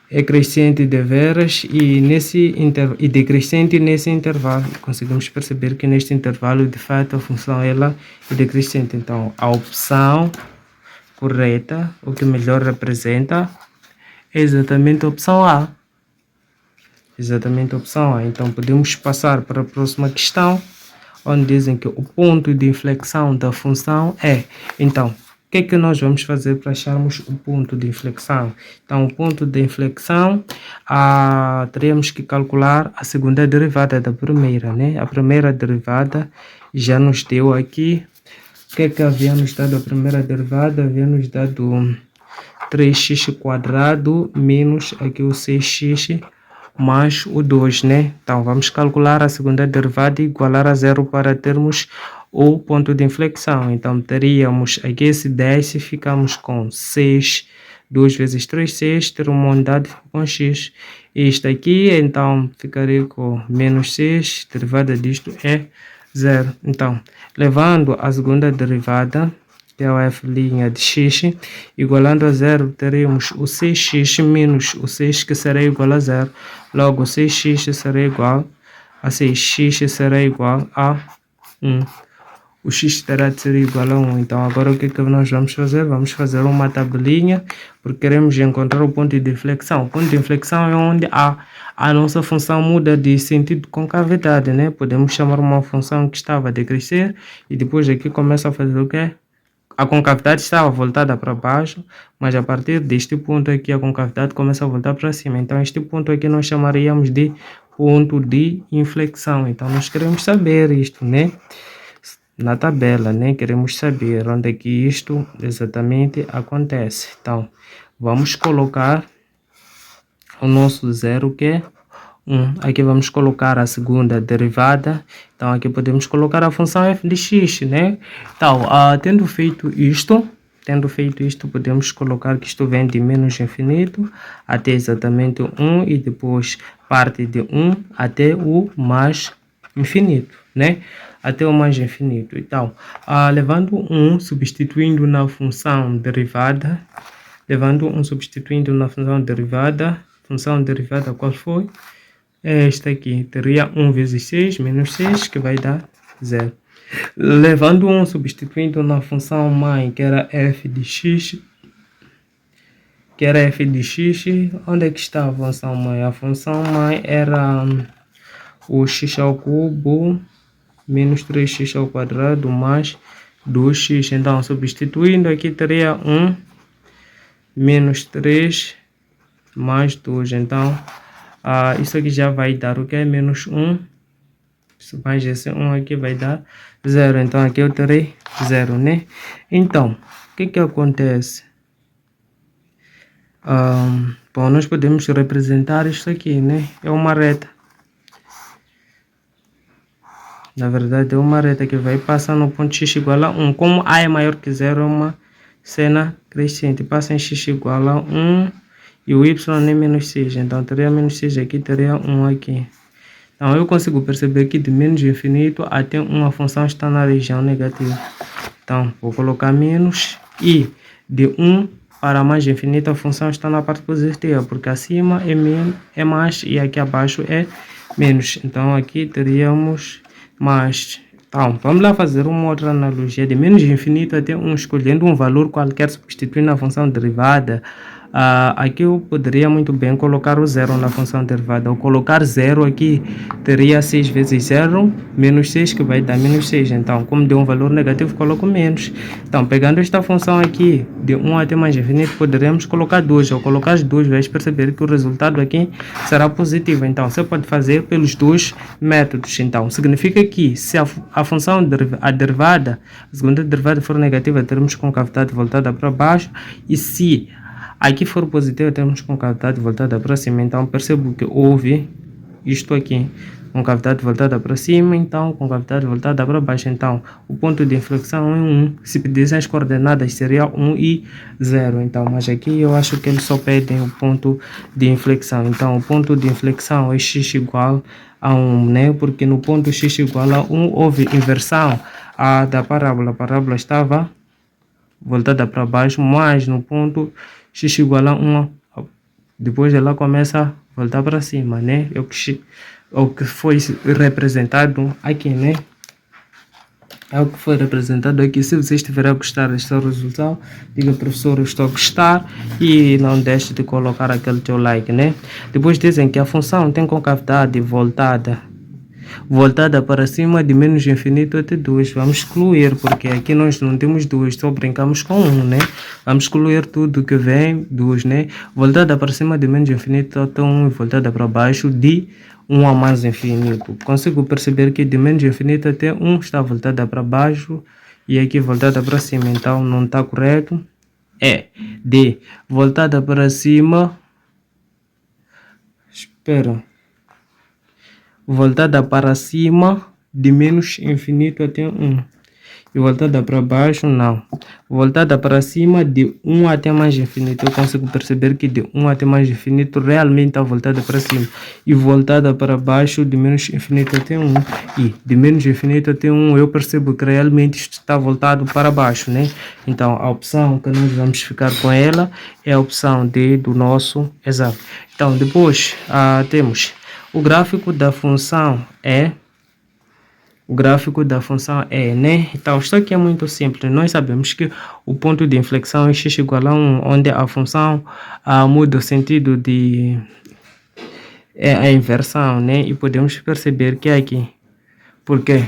é crescente de veras e decrescente nesse intervalo. Conseguimos perceber que neste intervalo, de fato, a função ela é decrescente. Então, a opção correta, o que melhor representa, é exatamente a opção A. Então, podemos passar para a próxima questão, onde dizem que o ponto de inflexão da função é. Então, o que é que nós vamos fazer para acharmos o ponto de inflexão? Então, o ponto de inflexão, teremos que calcular a segunda derivada da primeira, né? A primeira derivada já nos deu aqui. O que é que havia nos dado a primeira derivada? Havia nos dado 3x² menos aqui o 6x mais o 2, né? Então, vamos calcular a segunda derivada e igualar a zero para termos o ponto de inflexão. Então, teríamos aqui esse 10 e ficamos com 6. 2 vezes 3, 6. Ter uma unidade com x. Isto aqui, então, ficaria com menos 6. Derivada disto é 0. Então, levando a segunda derivada, que é o f' de x, igualando a 0, teremos o 6x menos o 6, que será igual a 0. Logo, 6x será igual a 6x será igual a 1. O x terá de ser igual a 1. Então, agora o que é que nós vamos fazer? Vamos fazer uma tabelinha, porque queremos encontrar o ponto de inflexão. O ponto de inflexão é onde a nossa função muda de sentido de concavidade, né? Podemos chamar uma função que estava a decrescer e depois aqui começa a fazer o quê? A concavidade estava voltada para baixo, mas a partir deste ponto aqui a concavidade começa a voltar para cima. Então, este ponto aqui nós chamaríamos de ponto de inflexão. Então, nós queremos saber isto, né? Na tabela, né? Queremos saber onde é que isto exatamente acontece. Então, vamos colocar o nosso zero, que é 1. Aqui vamos colocar a segunda derivada. Então, aqui podemos colocar a função f de x, né? Então, tendo feito isto, podemos colocar que isto vem de menos infinito até exatamente 1 e depois parte de 1 até o mais infinito, né? Até o mais infinito. Então, levando 1, substituindo na função derivada, função derivada qual foi? Esta aqui teria 1 vezes 6 menos 6, que vai dar 0. Levando 1, substituindo na função mãe, que era f de x, onde é que está a função mãe? A função mãe era o x ao cubo menos 3x ao quadrado mais 2x. Então, substituindo aqui, teria 1 menos 3 mais 2. Então, isso aqui já vai dar o que é menos 1, mais esse 1 aqui vai dar 0. Então, aqui eu terei 0, né? Então, o que acontece? Bom, nós podemos representar isso aqui, né? É uma reta. Na verdade, é uma reta que vai passar no ponto x igual a 1. Como a é maior que 0, é uma cena crescente. Passa em x igual a 1 e o y é menos 6. Então, teria menos 6 aqui, teria 1 aqui. Então, eu consigo perceber que de menos infinito até 1 a função está na região negativa. Então, vou colocar menos e de 1 para mais infinito a função está na parte positiva, porque acima é mais e aqui abaixo é menos. Então, aqui teríamos mais. Então, vamos lá fazer uma outra analogia de menos infinito até 1, escolhendo um valor qualquer, substituindo a função derivada Aqui eu poderia muito bem colocar o zero na função derivada. Ao colocar zero aqui, teria 6 vezes 0 menos 6, que vai dar menos 6. Então, como deu um valor negativo, coloco menos. Então, pegando esta função aqui, de 1 até mais infinito, poderíamos colocar 2. Ao colocar as 2, vais perceber que o resultado aqui será positivo. Então, você pode fazer pelos dois métodos. Então, significa que se a função a derivada, a segunda derivada for negativa, teremos concavidade voltada para baixo. E se aqui for positivo, temos concavidade voltada para cima. Então, percebo que houve isto aqui, concavidade voltada para cima, então concavidade voltada para baixo. Então, o ponto de inflexão é 1. Se pedissem as coordenadas, seria 1 e 0. Então, mas aqui eu acho que eles só pedem o ponto de inflexão. Então, o ponto de inflexão é x igual a 1, né? Porque no ponto x igual a 1 houve inversão da parábola. A parábola estava voltada para baixo, mas no ponto x igual a 1, depois ela começa a voltar para cima, né? É o que foi representado aqui, né? É o que foi representado aqui. Se você estiver a gostar desta resolução, diga, professor, eu estou a gostar, e não deixe de colocar aquele teu like, né? Depois dizem que a função tem concavidade voltada para cima de menos infinito até 2. Vamos excluir, porque aqui nós não temos 2, só brincamos com 1, né? Vamos excluir tudo que vem 2, né? Voltada para cima de menos infinito até 1 e voltada para baixo de 1 a mais infinito. Consigo perceber que de menos infinito até 1 está voltada para baixo e aqui voltada para cima, então não está correto. É de voltada para cima, voltada para cima de menos infinito até 1. E voltada para baixo, não. Voltada para cima de 1 até mais infinito. Eu consigo perceber que de 1 até mais infinito realmente está voltada para cima. E voltada para baixo de menos infinito até 1. E de menos infinito até 1 eu percebo que realmente isto está voltado para baixo, né? Então a opção que nós vamos ficar com ela é a opção D do nosso exame. Então depois temos o gráfico da função é. O gráfico da função é, né? Então, isto aqui é muito simples. Nós sabemos que o ponto de inflexão é x igual a 1, onde a função muda o sentido de a inversão, né? E podemos perceber que é aqui. Por quê?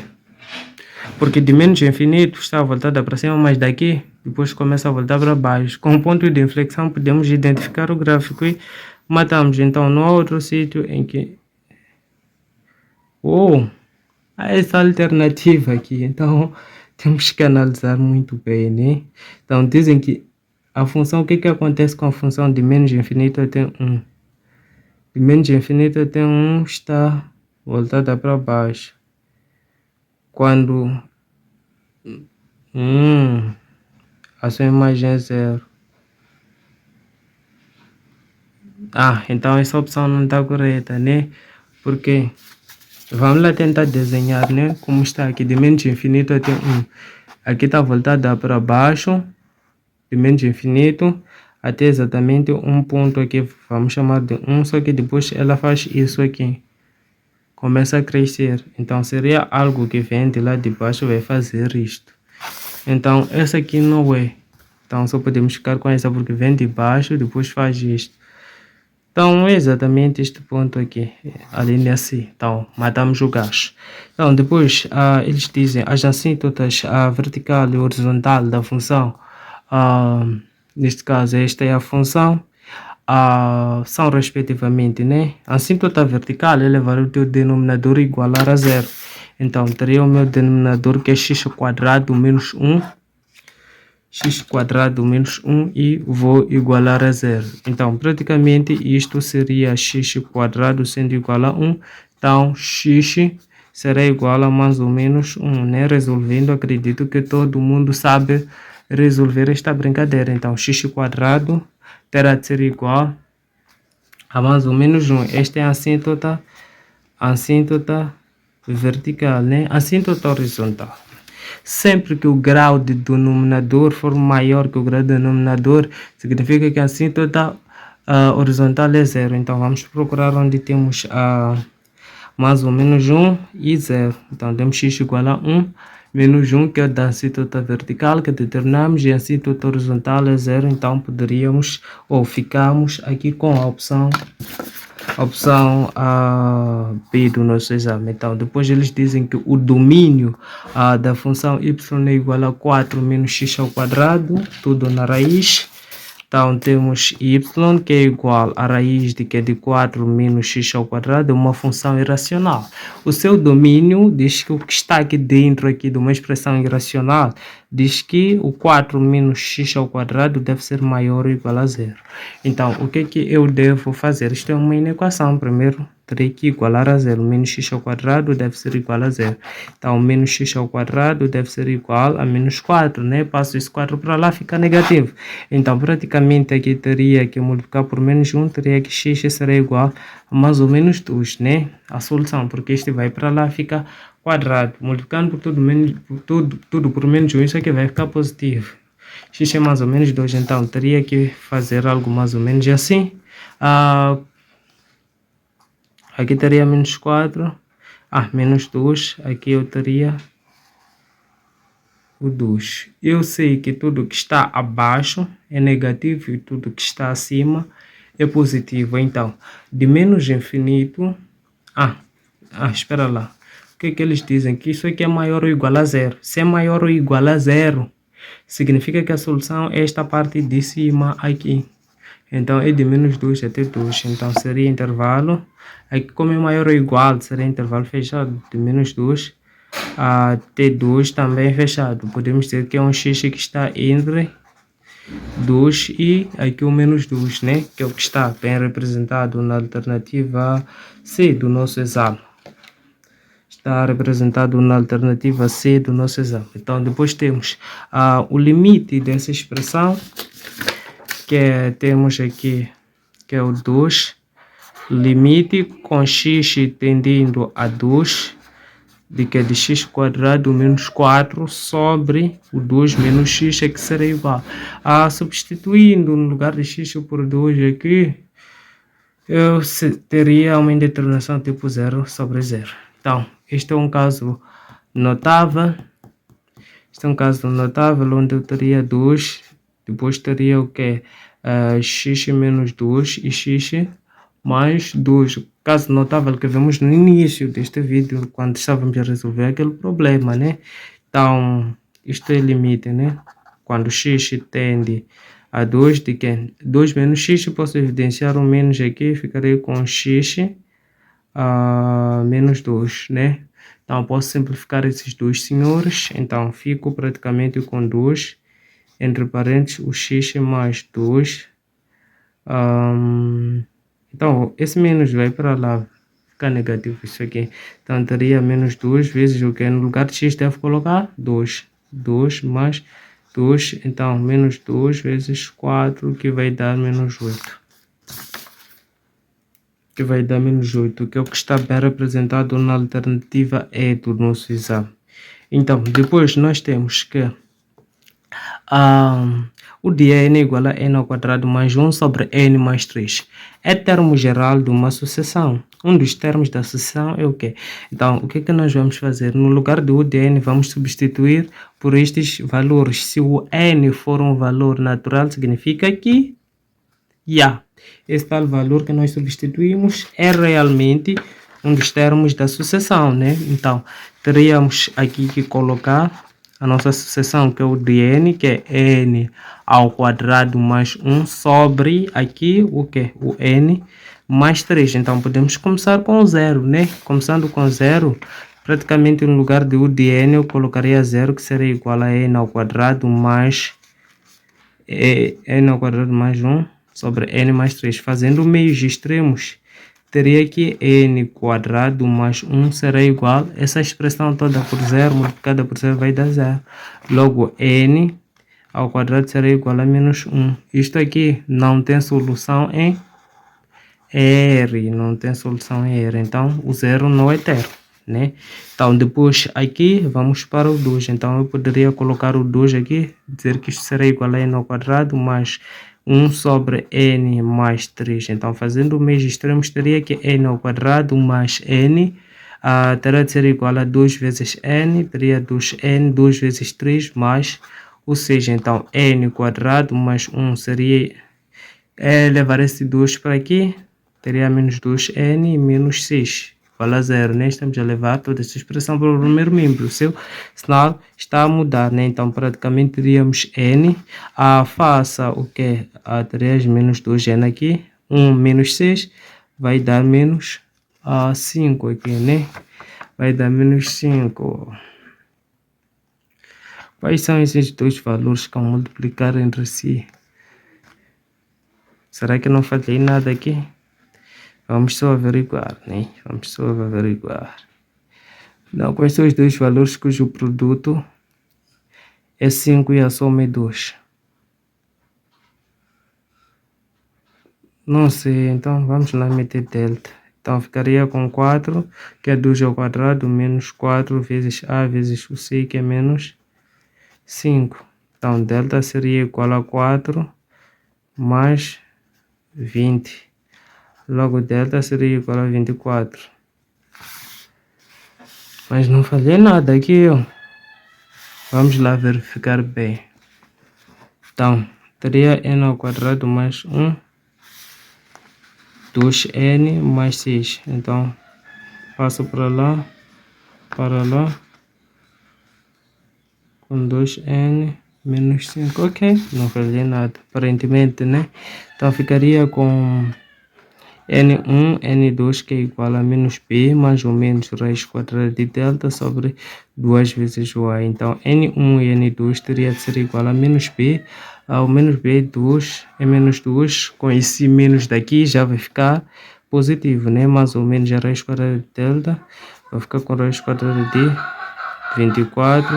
Porque de menos infinito está voltada para cima, mas daqui depois começa a voltar para baixo. Com o ponto de inflexão podemos identificar o gráfico e matamos. Então, não há outro sítio em que... Há essa alternativa aqui, então temos que analisar muito bem, né? Então dizem que a função, o que acontece com a função de menos infinito até 1? De menos infinito até 1 está voltada para baixo. Quando a sua imagem é 0. Então essa opção não está correta, né? Porque vamos lá tentar desenhar, né? Como está aqui, de menos infinito até 1. Aqui está voltada para baixo, de menos infinito até exatamente um ponto aqui, vamos chamar de 1, só que depois ela faz isso aqui. Começa a crescer. Então seria algo que vem de lá de baixo, vai fazer isto. Então essa aqui não é. Então só podemos ficar com essa porque vem de baixo, depois faz isto. Então, é exatamente este ponto aqui, a linha C. Então, matamos o gajo. Então, depois, eles dizem as assíntotas vertical e horizontal da função. Neste caso, esta é a função. São respectivamente, né? A assíntota vertical eleva o teu denominador igual a 0. Então, teria o meu denominador que é x² menos 1. x² menos 1 e vou igualar a 0. Então, praticamente, isto seria x² sendo igual a 1. Então, x será igual a mais ou menos 1, né? Resolvendo, acredito que todo mundo sabe resolver esta brincadeira. Então, x² terá de ser igual a mais ou menos 1. Esta é a assíntota vertical, né? Assíntota horizontal. Sempre que o grau de denominador for maior que o grau de denominador, significa que a assíntota horizontal é 0. Então, vamos procurar onde temos mais ou menos 1 e 0. Então, temos x igual a 1 menos 1, que é o da assíntota vertical, que determinamos, e a assíntota horizontal é 0, então poderíamos, ou ficamos aqui com a opção B do nosso exame. Então, depois eles dizem que o domínio da função y é igual a 4 menos x ao quadrado, tudo na raiz. Então, temos y, que é igual a raiz de 4 menos x ao quadrado, é uma função irracional. O seu domínio diz que o que está aqui dentro de uma expressão irracional diz que o 4 menos x ao quadrado deve ser maior ou igual a 0. Então, o que eu devo fazer? Isto é uma inequação. Primeiro, terei que igualar a 0. Menos x ao quadrado deve ser igual a 0. Então, menos x ao quadrado deve ser igual a menos 4, né? Passo esse 4 para lá, fica negativo. Então, praticamente aqui teria que multiplicar por menos 1, teria que x será igual a mais ou menos 2, né? A solução, porque este vai para lá, fica quadrado. Multiplicando por tudo por menos 1, isso aqui vai ficar positivo. X é mais ou menos 2, então teria que fazer algo mais ou menos assim. Aqui teria menos 4, menos 2, aqui eu teria o 2. Eu sei que tudo que está abaixo é negativo e tudo que está acima é positivo. Então, de menos infinito... espera lá. O que eles dizem? Que isso aqui é maior ou igual a 0. Se é maior ou igual a 0, significa que a solução é esta parte de cima aqui. Então, é de menos 2 até 2. Então, seria intervalo. Aqui, como é maior ou igual, seria intervalo fechado de menos 2 até 2 também fechado. Podemos dizer que é um x que está entre 2 e aqui o menos 2, né? Que é o que está bem representado na alternativa C do nosso exame. Está representado na alternativa C do nosso exame. Então, depois temos o limite dessa expressão, que temos aqui, que é o 2, limite com x tendendo a 2, de x quadrado menos 4 sobre o 2 menos x, que será igual. Substituindo no lugar de x por 2 aqui, eu teria uma indeterminação tipo 0 sobre 0. Então, este é um caso notável. Este é um caso notável onde eu teria 2, depois teria o que? X menos 2 e x mais 2. Caso notável que vemos no início deste vídeo, quando estávamos a resolver aquele problema, né? Então, isto é limite, né? Quando x tende a 2, de que 2 menos x, posso evidenciar um menos aqui, ficarei com x menos 2, né? Então, posso simplificar esses dois senhores. Então, fico praticamente com 2, entre parênteses, o x mais 2. Então, esse menos vai para lá, fica negativo isso aqui. Então, teria menos 2 vezes o que? No lugar de x, devo colocar 2. 2 mais 2, então, menos 2 vezes 4, que vai dar menos 8. Que vai dar menos 8, que é o que está bem representado na alternativa E do nosso exame. Então, depois nós temos que o de n é igual a n ao quadrado mais 1 sobre n mais 3. É termo geral de uma sucessão. Um dos termos da sucessão é o quê? Então, o que nós vamos fazer? No lugar do u de n, vamos substituir por estes valores. Se o n for um valor natural, significa que esse tal valor que nós substituímos é realmente um dos termos da sucessão, né? Então, teríamos aqui que colocar a nossa sucessão, que é o de n, que é n ao quadrado mais 1 sobre aqui o que? O n mais 3. Então, podemos começar com 0, né? Começando com 0, praticamente no lugar de u de n, eu colocaria 0, que seria igual a n ao quadrado mais n ao quadrado mais 1 sobre n mais 3. Fazendo meios extremos, teria que n quadrado mais 1 será igual, essa expressão toda por 0, multiplicada por 0 vai dar 0. Logo, n ao quadrado será igual a menos 1. Isto aqui não tem solução em R, não tem solução em R. Então, o 0 não é termo, né? Então, depois aqui, vamos para o 2. Então, eu poderia colocar o 2 aqui, dizer que isto será igual a n ao quadrado mais 1 sobre n mais 3. Então, fazendo meios extremos, teria que n ao quadrado mais n terá de ser igual a 2 vezes n, teria 2n, 2 vezes 3 mais o 6. Então, n quadrado mais 1 seria levar esse 2 para aqui, teria menos 2n e menos 6, igual a 0, né? Estamos a levar toda essa expressão para o primeiro membro, o seu sinal está a mudar, né? Então, praticamente teríamos n, faça o que? Teríamos menos 2n aqui, 1 menos 6, vai dar menos 5 aqui, né? Vai dar menos 5. Quais são esses dois valores que vão multiplicar entre si? Será que eu não falei nada aqui? Vamos só averiguar, né? Vamos só averiguar. Não, quais são os dois valores cujo produto é 5 e a soma é 2? Não sei, então vamos lá meter delta. Então ficaria com 4, que é 2 ao quadrado, menos 4 vezes a vezes o c, que é menos 5. Então delta seria igual a 4 mais 20. Logo delta seria igual a 24. Mas não falei nada aqui, ó. Vamos lá verificar bem. Então, teria n ao quadrado mais 1, 2n mais 6. Então, passo para lá, com 2n menos 5. Ok, não falei nada, aparentemente, né? Então, ficaria com n1, n2, que é igual a menos b, mais ou menos raiz quadrada de delta sobre 2 vezes y. Então, n1 e n2 teria de ser igual a menos b. O menos b 2 é menos 2. Com esse menos daqui já vai ficar positivo, né? Mais ou menos a raiz quadrada de delta vai ficar com raiz quadrada de 24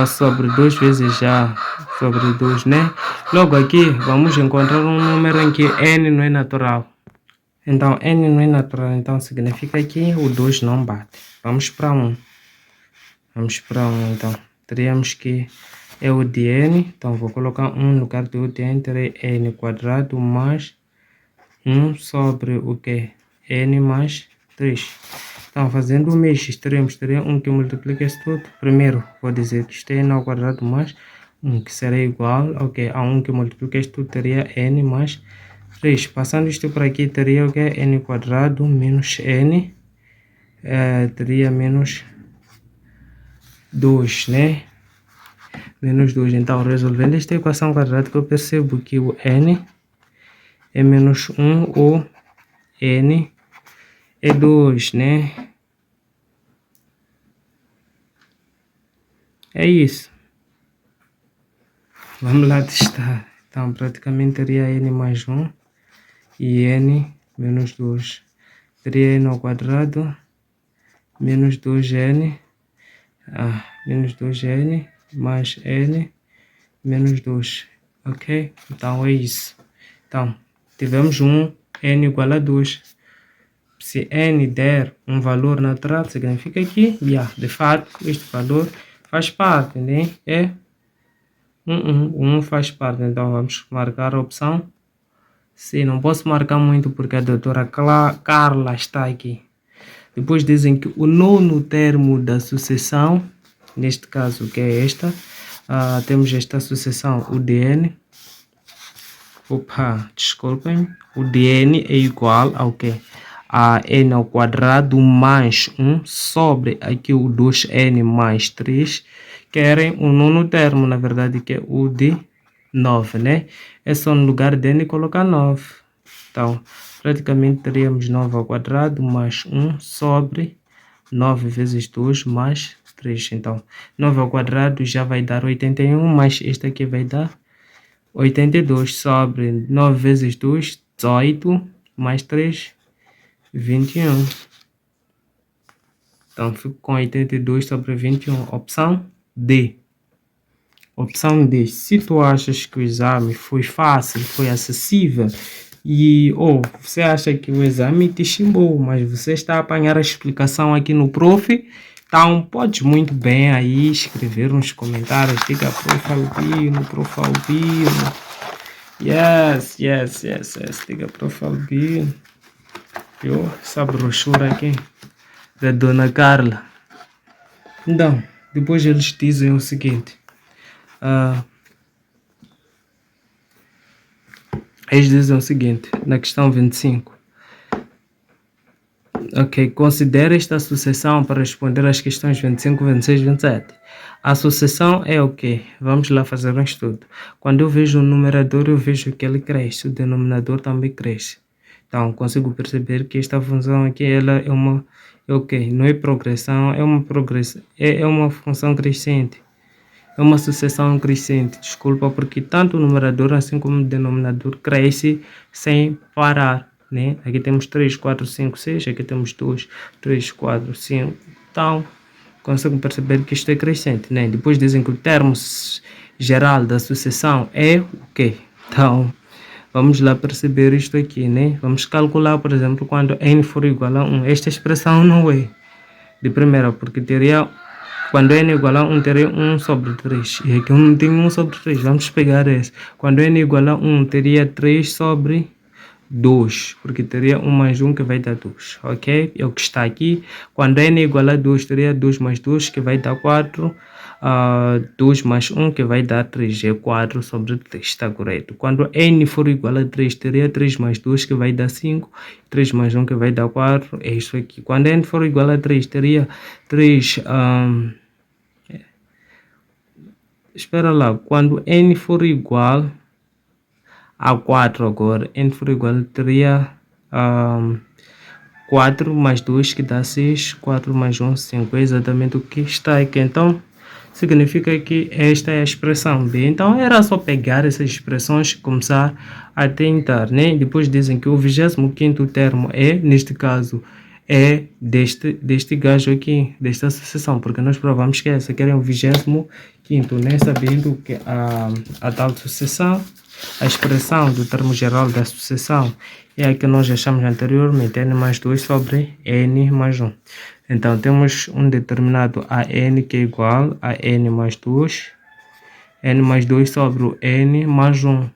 sobre 2 vezes já sobre 2, né? Logo aqui vamos encontrar um número em que n não é natural. Então, n não é natural, então significa que o 2 não bate. Vamos para 1. Vamos para 1, então. Teríamos que é o de n, então vou colocar 1 no lugar do de n, terei n quadrado mais 1 sobre o que? N mais 3. Então, fazendo o mesmo extremos, teria 1 que multiplica isso tudo. Primeiro, vou dizer que isto é n ao quadrado mais 1, que será igual ao que? A 1 que multiplica isto tudo, teria n mais 3. Passando isto para aqui, teria o que? N quadrado menos n, teria menos 2, né? Menos 2. Então, resolvendo esta equação quadrada, eu percebo que o n é menos 1 ou n é 2, né? É isso. Vamos lá testar. Então, praticamente teria n mais 1 e n menos 2. Teria n ao quadrado menos 2n, menos 2n mais n menos 2. Ok? Então, é isso. Então, tivemos n igual a 2. Se n der um valor natural, significa que, de fato, este valor faz parte, né? É 1 faz parte. Então, vamos marcar a opção C. Não posso marcar muito porque a doutora Carla está aqui. Depois dizem que o nono termo da sucessão, neste caso que é esta, temos esta sucessão, o dn. Desculpem. O dn é igual ao que? A n ao quadrado mais 1 sobre aqui o 2n mais 3, querem o nono termo, na verdade, que é o de 9, né? É só no lugar de n colocar 9. Então, praticamente teríamos 9 ao quadrado mais 1 sobre 9 vezes 2 mais 3. Então, 9 ao quadrado já vai dar 81, mas este aqui vai dar 82 sobre 9 vezes 2, 18, mais 3, 21. Então, fico com 82 sobre 21. Opção D. Opção D. Se tu achas que o exame foi fácil, foi acessível e você acha que o exame te chimbou, mas você está a apanhar a explicação aqui no prof, então pode muito bem aí escrever nos comentários, diga prof Albino, prof Albino. Yes, diga prof Albino. Essa brochura aqui. da Dona Carla. Então, depois eles dizem o seguinte. Eles dizem o seguinte, na questão 25. Ok, considere esta sucessão para responder às questões 25, 26 e 27. A sucessão é o quê? Vamos lá fazer um estudo. Quando eu vejo o numerador, eu vejo que ele cresce, o denominador também cresce. Então, consigo perceber que esta função aqui, ela é uma, ok, não é progressão, é uma progressão, é uma função crescente. É uma sucessão crescente, desculpa, porque tanto o numerador assim como o denominador cresce sem parar, né? Aqui temos 3, 4, 5, 6, aqui temos 2, 3, 4, 5. Então, conseguem perceber que isto é crescente, né? Depois dizem que o termo geral da sucessão é o quê? Então, vamos lá perceber isto aqui, né? Vamos calcular, por exemplo, quando n for igual a 1. Esta expressão não é de primeira, porque teria... Quando n igual a 1, teria 1 sobre 3. E aqui não tem 1 sobre 3. Vamos pegar esse. Quando n igual a 1, teria 3 sobre 2. Porque teria 1 mais 1 que vai dar 2. Ok? É o que está aqui. Quando n igual a 2, teria 2 mais 2 que vai dar 4. 2 mais 1 que vai dar 3. É 4 sobre 3. Está correto. Quando n for igual a 3, teria 3 mais 2 que vai dar 5. 3 mais 1 que vai dar 4. É isso aqui. Quando n for igual a 3, teria 3... espera lá, quando n for igual a 4 agora, n for igual teria 4 mais 2 que dá 6, 4 mais 1, 5, é exatamente o que está aqui. Então, significa que esta é a expressão B. Então, era só pegar essas expressões e começar a tentar, né? Depois dizem que o 25º termo é, neste caso, é deste gajo aqui, desta sucessão, porque nós provamos que essa aqui era o 25º, né? Sabendo que a tal sucessão, a expressão do termo geral da sucessão é a que nós achamos anteriormente, n mais 2 sobre n mais 1. Então, temos um determinado a n que é igual a n mais 2, n mais 2 sobre o n mais 1.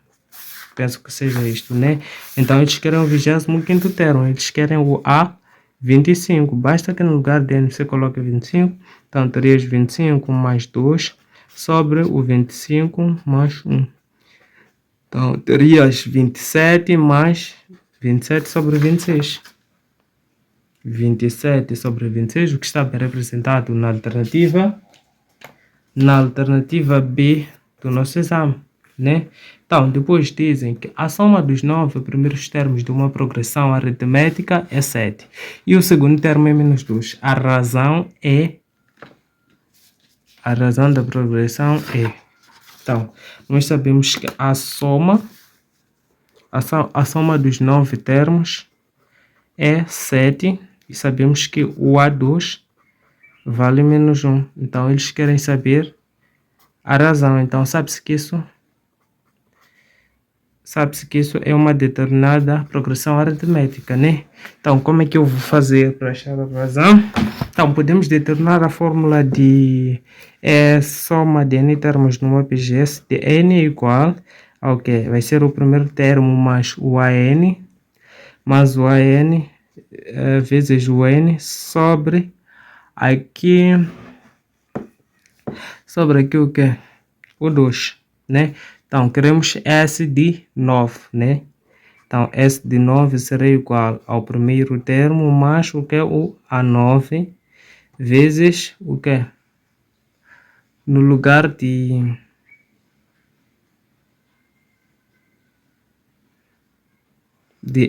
Penso que seja isto, né? Então, eles querem o 25º termo, eles querem o A25. Basta que no lugar de n você coloque 25. Então, terias 25 mais 2 sobre o 25 mais 1. Então, terias 27 mais 27 sobre 26. 27 sobre 26, o que está bem representado na alternativa B do nosso exame, né? Então, depois dizem que a soma dos 9 primeiros termos de uma progressão aritmética é 7. E o segundo termo é menos 2. A razão da progressão é... Então, nós sabemos que a soma dos 9 termos é 7. E sabemos que o A2 vale menos 1. Então, eles querem saber a razão. Então, sabe-se que isso é uma determinada progressão aritmética, né? Então, como é que eu vou fazer para achar a razão? Então, podemos determinar a fórmula de soma de n termos numa PGS de n é igual ao que vai ser o primeiro termo mais o AN, mais o AN vezes o n sobre aqui o que? O 2, né? Então, queremos S de 9, né? Então, S de 9 será igual ao primeiro termo mais o que? O A9 vezes o que? No lugar de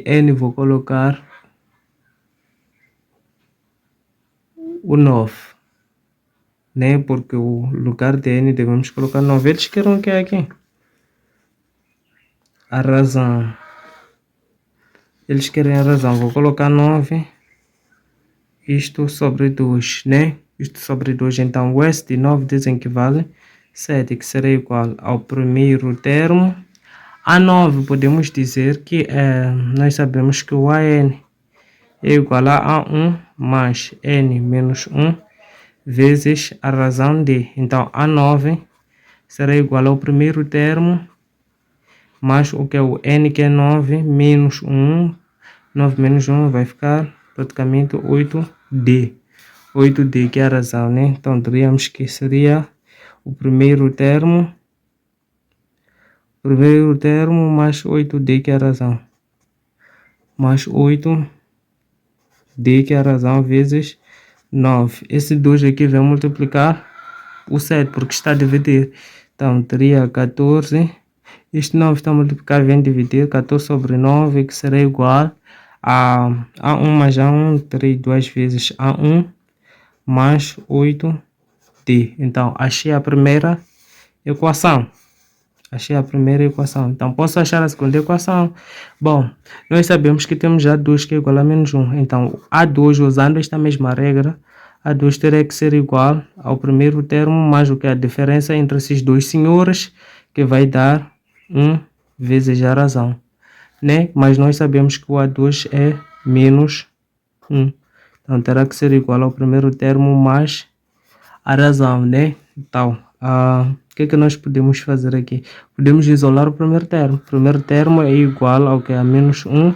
N, vou colocar o 9, né? Porque o lugar de N devemos colocar 9. Eles querem o que aqui? A razão. Eles querem a razão. Vou colocar 9. Isto sobre 2, né? Isto sobre 2. Então, o S de 9 dizem que vale 7, que será igual ao primeiro termo. A 9 podemos dizer que nós sabemos que o AN é igual a A1 mais N menos 1 vezes a razão D. Então, A9 será igual ao primeiro termo mais o que é o N, que é 9, menos 1. 9 menos 1 vai ficar praticamente 8D. 8D, que é a razão, né? Então, teríamos que seria o primeiro termo mais 8D, que é a razão. Mais 8D, que é a razão, vezes 9. Esse 2 aqui vai multiplicar o 7, porque está a dividir. Então, teria 14. Este 9 está a multiplicar, vem dividir. 14 sobre 9, que será igual a A1 mais A1. Terei 2 vezes A1 mais 8D. Então, achei a primeira equação. Então, posso achar a segunda equação. Bom, nós sabemos que temos A2 que é igual a menos 1. Então, A2, usando esta mesma regra, A2 teria que ser igual ao primeiro termo mais o que é a diferença entre esses dois senhores, que vai dar 1 vezes a razão, né? Mas nós sabemos que o A2 é menos 1. Então, terá que ser igual ao primeiro termo mais a razão, né? Então, o que é que nós podemos fazer aqui? Podemos isolar o primeiro termo. O primeiro termo é igual ao que é a menos 1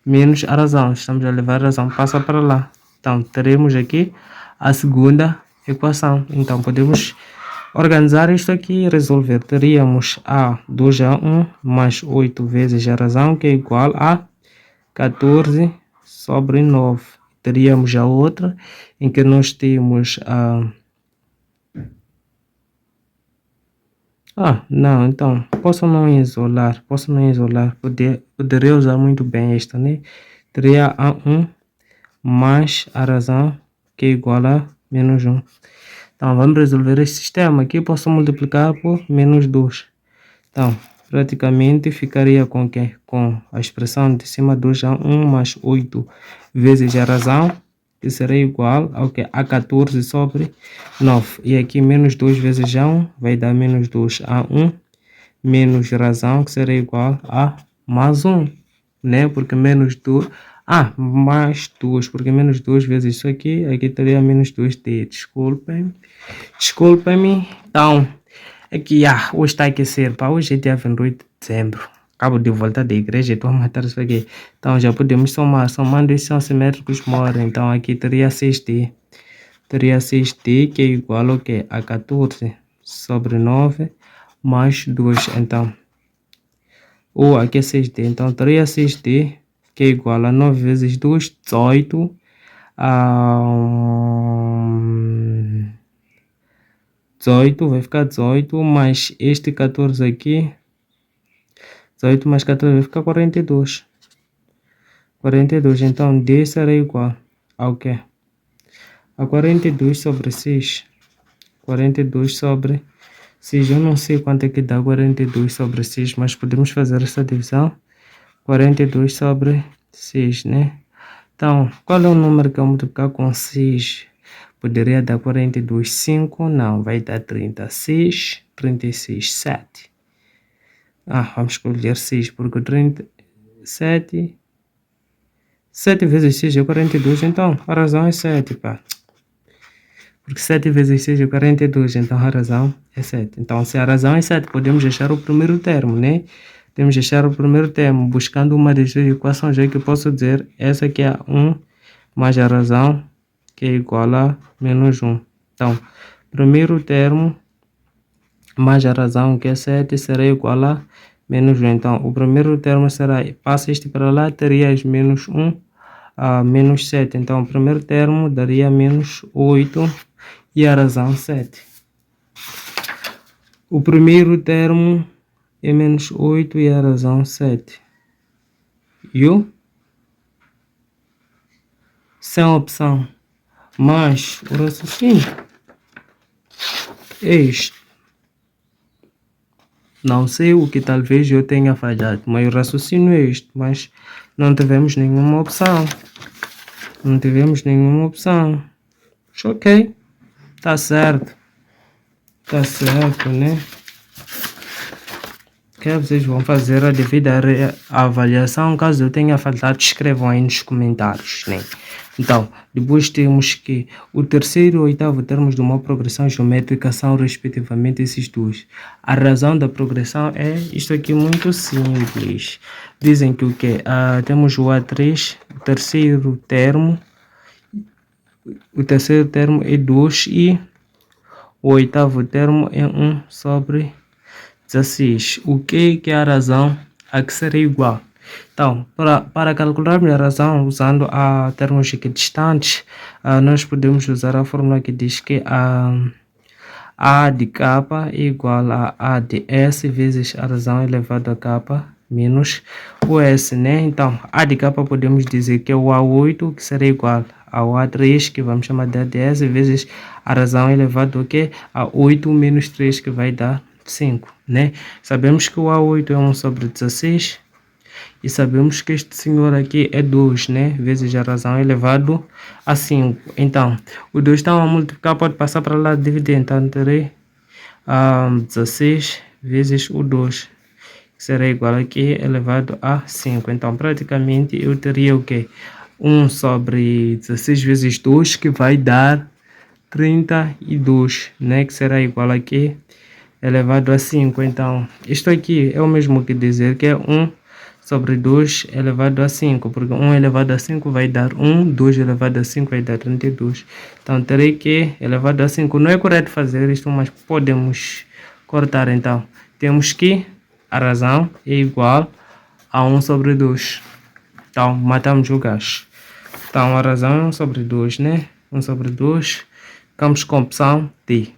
menos a razão. Estamos a levar a razão, passa para lá. Então, teremos aqui a segunda equação. Então, podemos organizar isto aqui e resolver. Teríamos a 2A1 mais 8 vezes a razão, que é igual a 14 sobre 9. Teríamos a outra, em que nós temos a... não, então, posso não isolar, poderia usar muito bem esta, né? Teria A1 mais a razão, que é igual a menos 1. Então, vamos resolver esse sistema aqui, posso multiplicar por menos 2. Então, praticamente ficaria com o quê? Com a expressão de cima, 2A1 mais 8 vezes a razão, que será igual ao que? A 14 sobre 9. E aqui menos 2 vezes A1 vai dar menos 2A1 menos razão, que será igual a mais 1, né? Porque menos 2... mais 2, porque menos 2 vezes isso aqui teria menos 2D. Desculpem-me. Então, aqui, hoje está a aquecer, hoje é dia 28 de dezembro. Acabo de voltar da igreja, estou a matar isso aqui. Então, já podemos somar. Somando esses são simétricos mora. Então, aqui teria 6D. Que é igual ao que? A 14 sobre 9 mais 2. Então, aqui é 6D. Então, teria 6D, que é igual a 9 vezes 2, 18. 18, vai ficar 18, mais este 14 aqui. 18 mais 14 vai ficar 42. 42, então D será igual ao quê? A 42 sobre 6. 42 sobre 6, eu não sei quanto é que dá 42 sobre 6, mas podemos fazer essa divisão. 42 sobre 6, né? Então, qual é o número que eu multiplicar com 6? Poderia dar 42, 5, não, vai dar 36, 36, 7. Vamos escolher 6, porque 37, 7 vezes 6 é 42, então a razão é 7, pá. Porque 7 vezes 6 é 42, então a razão é 7. Então, se a razão é 7, podemos deixar o primeiro termo, né? Temos que deixar o primeiro termo, buscando uma das duas equações, já que eu posso dizer, essa aqui é 1 mais a razão, que é igual a menos 1. Então, primeiro termo mais a razão, que é 7, será igual a menos 1. Então, o primeiro termo será, passa este para lá, terias menos 1 a menos 7. Então, o primeiro termo daria menos 8 e a razão 7. O primeiro termo é menos 8 e a razão 7. Sem opção. Mas o raciocínio é isto. Não sei o que talvez eu tenha falhado, mas o raciocínio é isto. Mas não tivemos nenhuma opção. Ok. Tá certo, né? Que vocês vão fazer a devida avaliação. Caso eu tenha faltado, escrevam aí nos comentários, né? Então, depois temos que o terceiro e o oitavo termos de uma progressão geométrica são respectivamente esses dois. A razão da progressão é isto aqui, muito simples. Dizem que o que? Temos o A3, o terceiro termo, o terceiro termo é 2 e o oitavo termo é 1 sobre 16. O que é a razão a que será igual? Então, para calcularmos a razão usando termos equidistantes, nós podemos usar a fórmula que diz que A de K é igual a A de S vezes a razão elevado a K menos o S, né? Então, A de K podemos dizer que é o A8, que será igual ao A3, que vamos chamar de A de S, vezes a razão elevado a que? A 8 menos 3, que vai dar 5, né? Sabemos que o A8 é 1 sobre 16, e sabemos que este senhor aqui é 2, né? Vezes a razão elevado a 5. Então, o 2 está a multiplicar, pode passar para lá dividir. Então, terei 16 vezes o 2, que será igual aqui elevado a 5. Então, praticamente, eu teria o quê? 1 sobre 16 vezes 2, que vai dar 32, né? Que será igual aqui elevado a 5. Então, isto aqui é o mesmo que dizer que é 1 sobre 2 elevado a 5, porque 1 elevado a 5 vai dar 1, 2 elevado a 5 vai dar 32. Então, terei que elevado a 5. Não é correto fazer isto, mas podemos cortar. Então, temos que a razão é igual a 1 sobre 2. Então, matamos o gajo. Então, a razão é 1 sobre 2, né? 1 sobre 2. Ficamos com a opção D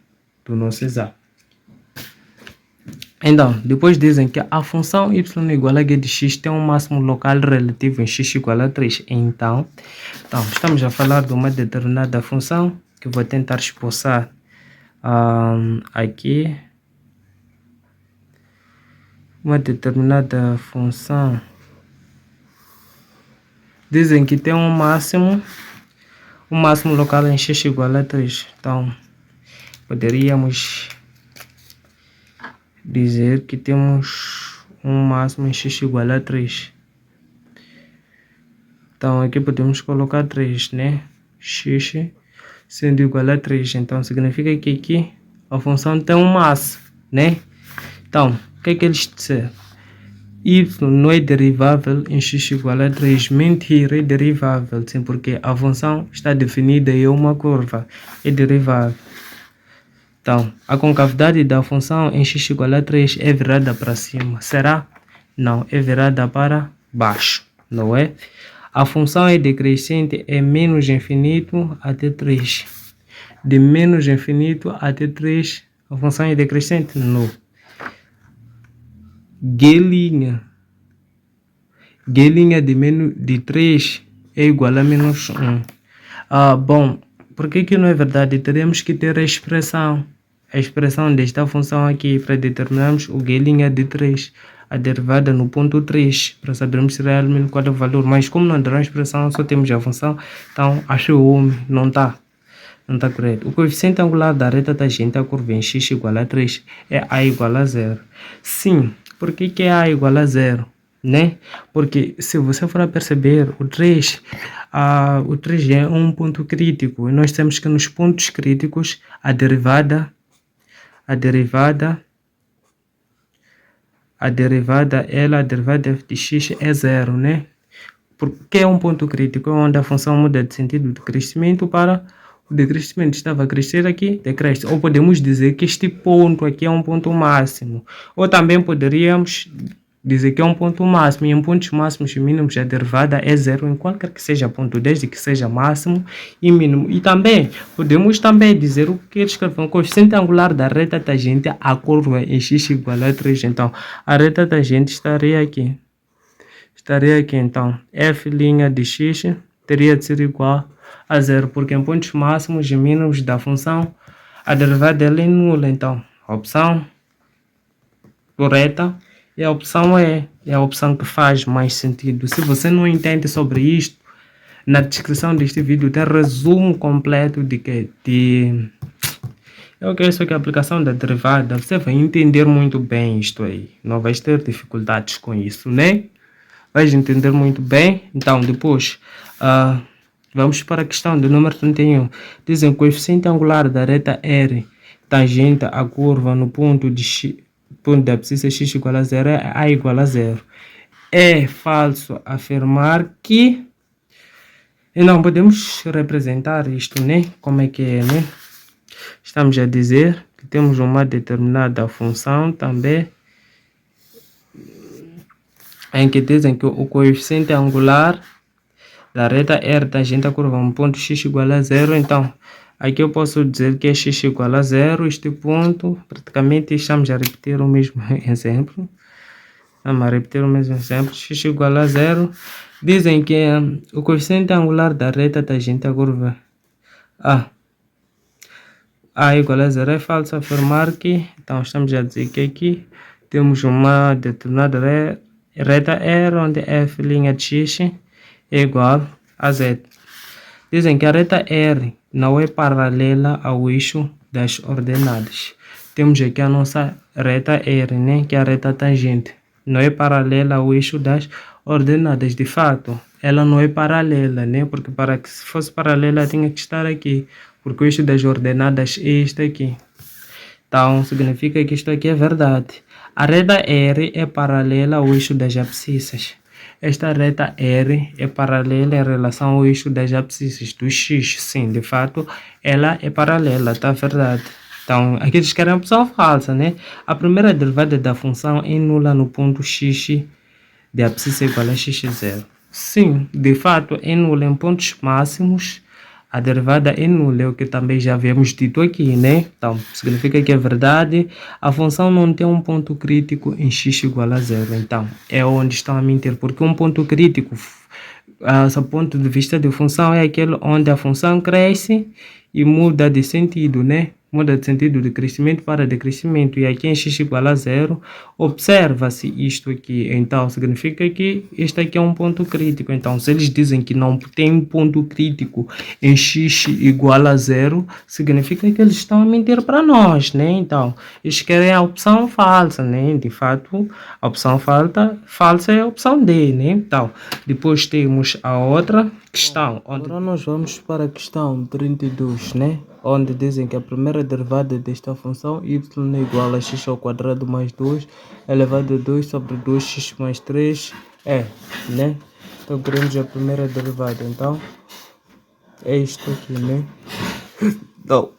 do nosso exame. Então, depois dizem que a função y igual a g de x tem um máximo local relativo em x igual a 3. Então, estamos a falar de uma determinada função que vou tentar esboçar aqui. Uma determinada função. Dizem que tem um máximo local em x igual a 3. Então, poderíamos dizer que temos um máximo em x igual a 3. Então, aqui podemos colocar 3, né? X sendo igual a 3. Então, significa que aqui a função tem um máximo, né? Então, o que é que eles disseram? Y não é derivável em x igual a 3. Mentira, é derivável, sim, porque a função está definida em uma curva. É derivável. Então, a concavidade da função em x igual a 3 é virada para cima. Será? Não, é virada para baixo, não é? A função é decrescente é menos infinito até 3. De menos infinito até 3, a função é decrescente? Não. G' de 3 é igual a menos 1. Bom, por que não é verdade? Teremos que ter a expressão desta função aqui para determinarmos o g' de 3, a derivada no ponto 3, para sabermos realmente qual é o valor. Mas como não terá expressão, só temos a função, então acho que não está correto. O coeficiente angular da reta tangente à curva em x igual a 3 é a igual a 0. Sim, por que é a igual a 0? Né? Porque se você for a perceber, o 3 é um ponto crítico, e nós temos que nos pontos críticos a derivada f de x é 0, né? Porque é um ponto crítico, é onde a função muda de sentido de crescimento para o decrescimento. Estava a crescer aqui, decresce. Ou podemos dizer que este ponto aqui é um ponto máximo. Ou também poderíamos dizer que é um ponto máximo. E em pontos máximos e mínimos a derivada é 0 em qualquer que seja ponto, desde que seja máximo e mínimo. E também podemos dizer o que eles escrevem: o coeficiente angular da reta tangente à curva em x igual a 3. Então, a reta tangente estaria aqui. Então, f' de x teria de ser igual a 0, porque em pontos máximos e mínimos da função a derivada é nula. Então, a opção correta é a opção E. É a opção que faz mais sentido. Se você não entende sobre isto, na descrição deste vídeo tem resumo completo eu quero só que a aplicação da derivada, você vai entender muito bem isto aí. Não vai ter dificuldades com isso, né? Vais entender muito bem. Então, depois, vamos para a questão do número 31. Dizem que o coeficiente angular da reta R tangente à curva no ponto da abscissa x igual a 0 é a igual a 0. É falso afirmar que Então, podemos representar isto, né? Como é que é, né? Estamos a dizer que temos uma determinada função também, em que dizem que o coeficiente angular da reta R tangente à curva 1 ponto x igual a zero. Então, aqui eu posso dizer que é x igual a zero, este ponto, praticamente estamos a repetir o mesmo exemplo. Vamos a repetir o mesmo exemplo, x igual a zero. Dizem que o coeficiente angular da reta tangente à curva A igual a zero é falso. Afirmar que, então estamos a dizer que aqui temos uma determinada reta R, onde f' de x é igual a z. Dizem que a reta R não é paralela ao eixo das ordenadas. Temos aqui a nossa reta R, né, que é a reta tangente. Não é paralela ao eixo das ordenadas. De fato, ela não é paralela, né, porque para que se fosse paralela tinha que estar aqui, porque o eixo das ordenadas é este aqui. Então, significa que isto aqui é verdade. A reta R é paralela ao eixo das abscissas. Esta reta R é paralela em relação ao eixo das abscissas do x. Sim, de fato, ela é paralela, tá verdade. Então, aqui eles querem a opção falsa, né? A primeira derivada da função é nula no ponto x de abscissa igual a x0. Sim, de fato, é nula em pontos máximos. A derivada é nula, é o que também já havíamos dito aqui, né? Então, significa que é verdade. A função não tem um ponto crítico em x igual a zero. Então, é onde estão a mentir, porque um ponto crítico, do ponto de vista de função, é aquele onde a função cresce e muda de sentido, né? Muda de sentido de crescimento para decrescimento. E aqui em x igual a zero, observa-se isto aqui. Então, significa que este aqui é um ponto crítico. Então, se eles dizem que não tem um ponto crítico em x igual a zero, significa que eles estão a mentir para nós, né? Então, eles querem a opção falsa, né? De fato, a opção falsa é a opção D, né? Então, depois temos a outra questão. Agora nós vamos para a questão 32, né? Onde dizem que a primeira derivada desta função y é igual a x ao quadrado mais 2 elevado a 2 sobre 2x mais 3 né? Então queremos a primeira derivada, então é isto aqui, né? Então,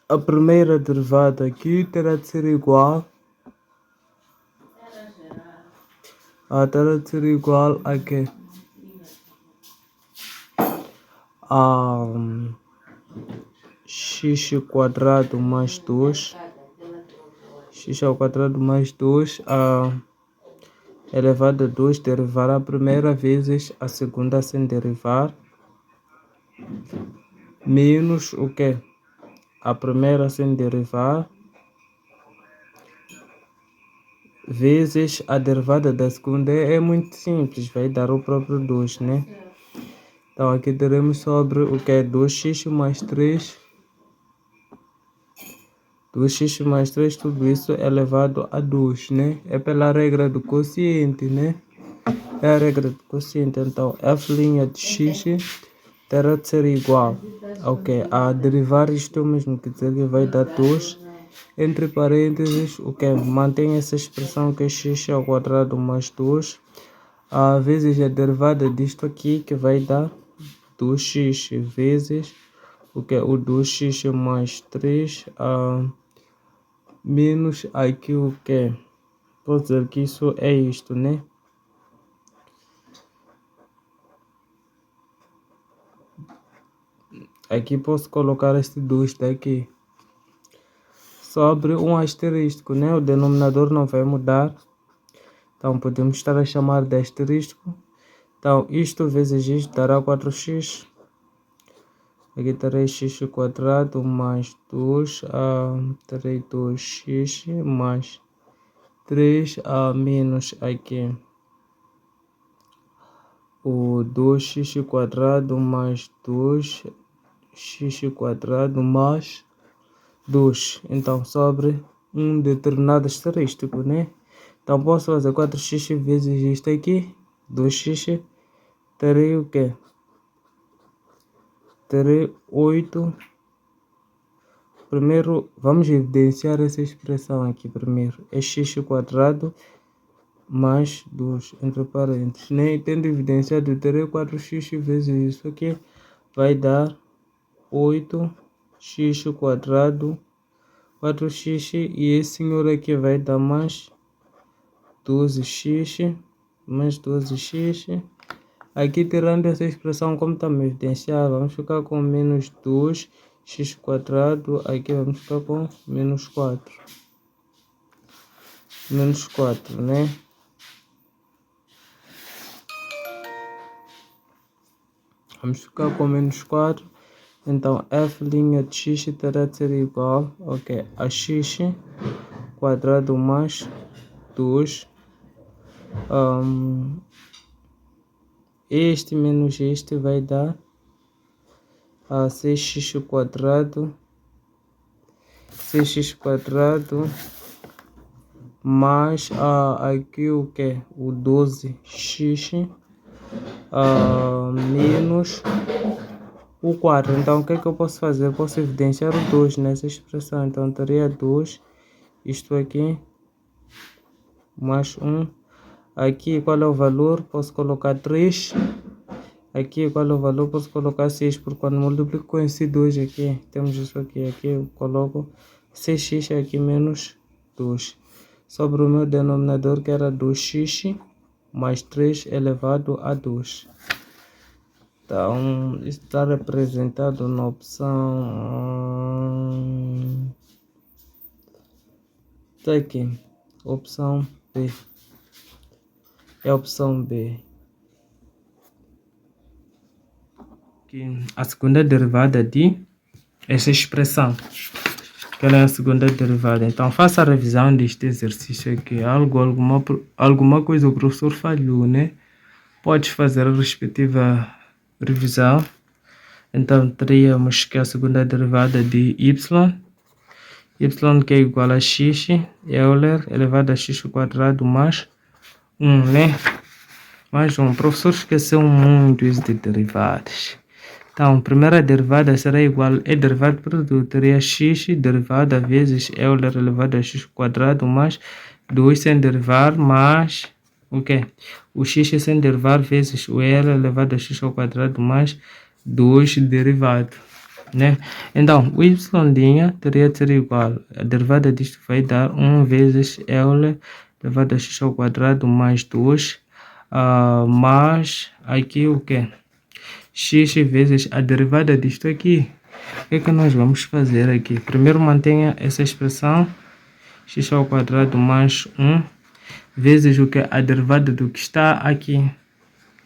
a primeira derivada aqui terá de ser igual a quê? A x quadrado mais 2 x ao quadrado mais 2 elevado a 2 derivar a primeira vezes a segunda sem derivar, menos o que? A primeira sem derivar, vezes a derivada da segunda. É muito simples, vai dar o próprio 2, né? Então aqui teremos sobre o que é 2x mais 3, 2x mais 3, tudo isso elevado a 2, né? É pela regra do quociente, né? É a regra do quociente. Então f' de x terá de ser igual ao que? A derivar isto mesmo, quer dizer que vai dar 2, entre parênteses, o que? Mantém essa expressão que é x ao quadrado mais 2, vezes a derivada disto aqui, que vai dar 2x vezes o que? O 2x mais 3, menos aqui o que? Posso dizer que isso é isto, né? Aqui posso colocar este 2 daqui sobre um asterisco, né? O denominador não vai mudar. Então podemos estar a chamar de asterisco. Então isto vezes isto dará 4x. Aqui terei x quadrado mais 2, terei 2x mais 3, menos aqui o 2x quadrado mais 2, x quadrado mais 2. Então sobre um determinado asterístico, né? Então posso fazer 4x vezes isto aqui, 2x, terei o que? Terei 8. Primeiro, vamos evidenciar essa expressão aqui primeiro. É x quadrado mais 2, entre parênteses, né? E tendo evidenciado, terei 4x vezes isso aqui, vai dar 8x quadrado, 4x, e esse senhor aqui vai dar mais 12x, mais 12x. Aqui, tirando essa expressão, como está me evidenciar, vamos ficar com menos 2x quadrado. Aqui vamos ficar com menos 4. Menos 4, né? Vamos ficar com menos 4. Então, f' de x terá de ser igual, ok, a x quadrado mais 2. Este menos este vai dar a 6x quadrado. 6x quadrado mais aqui o que? O 12x menos o 4. Então, o que é que eu posso fazer? Eu posso evidenciar o 2 nessa expressão. Então, teria 2, isto aqui, mais 1. Aqui, qual é o valor? Posso colocar 3. Aqui, qual é o valor? Posso colocar 6, porque quando multiplico com esse 2 aqui, temos isso aqui. Aqui eu coloco 6x aqui menos 2. Sobre o meu denominador, que era 2x mais 3 elevado a 2. Então, isso está representado na opção... Está aqui, opção B. É a opção B. Aqui, a segunda derivada de essa expressão. Aquela é a segunda derivada. Então, faça a revisão deste exercício aqui. Alguma coisa o professor falhou, né? Pode fazer a respectiva revisão. Então, teríamos que a segunda derivada de y que é igual a x Euler elevado a x quadrado mais 1, né? Mais 1. O professor esqueceu muito isso de derivadas. Então, a primeira derivada será igual a derivada do produto. Teria x derivada vezes Euler elevado a x quadrado mais 2 sem derivar mais o quê? O x sem derivar vezes o Euler elevado a x ao quadrado mais 2 derivado, né? Então, o y' teria de ser igual. A derivada disto vai dar 1 vezes Euler elevado a x ao quadrado mais 2. Mais aqui o que? X vezes a derivada disto aqui. O que é que nós vamos fazer aqui? Primeiro mantenha essa expressão, x ao quadrado mais 1, vezes o que? A derivada do que está aqui,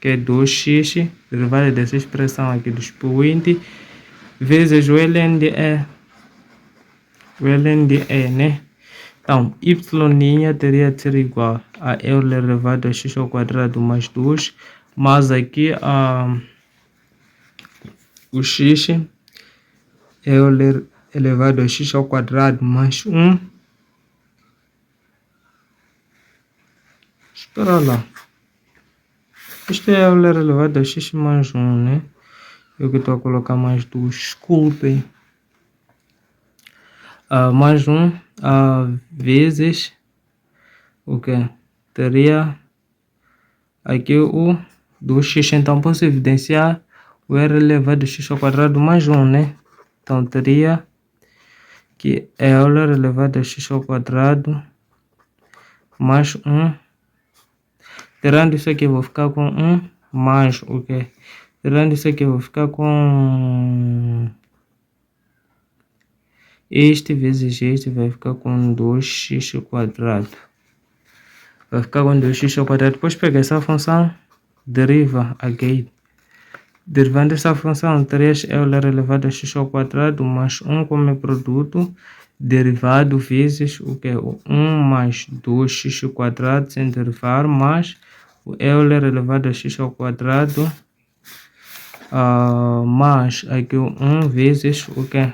que é 2x, derivada dessa expressão aqui do expoente, vezes o ln de e. O ln de e, né? Então, y' teria de ser igual a Euler elevado a x ao quadrado mais 2, mas aqui o x Euler elevado a x ao quadrado mais 1. Espera lá. Isto é Euler elevado a x mais 1, né? Eu que estou a colocar mais 2. Desculpem. Mais 1 vezes o que? Teria aqui o 2x. Então, posso evidenciar o r elevado a x ao quadrado mais 1, né? Então, teria que Euler elevado a x ao quadrado mais 1. Tirando isso aqui, vou ficar com 1 mais o que? Tirando isso aqui, vou ficar com este vezes este, vai ficar com 2x quadrado. Vai ficar com 2x ao quadrado. Depois pega essa função, deriva aqui. Derivando essa função, 3 Euler elevado a x ao quadrado mais 1 como produto, derivado vezes o que? 1 mais 2x quadrado sem derivar, mais o Euler elevado a x ao quadrado, mais aqui o 1 vezes o que?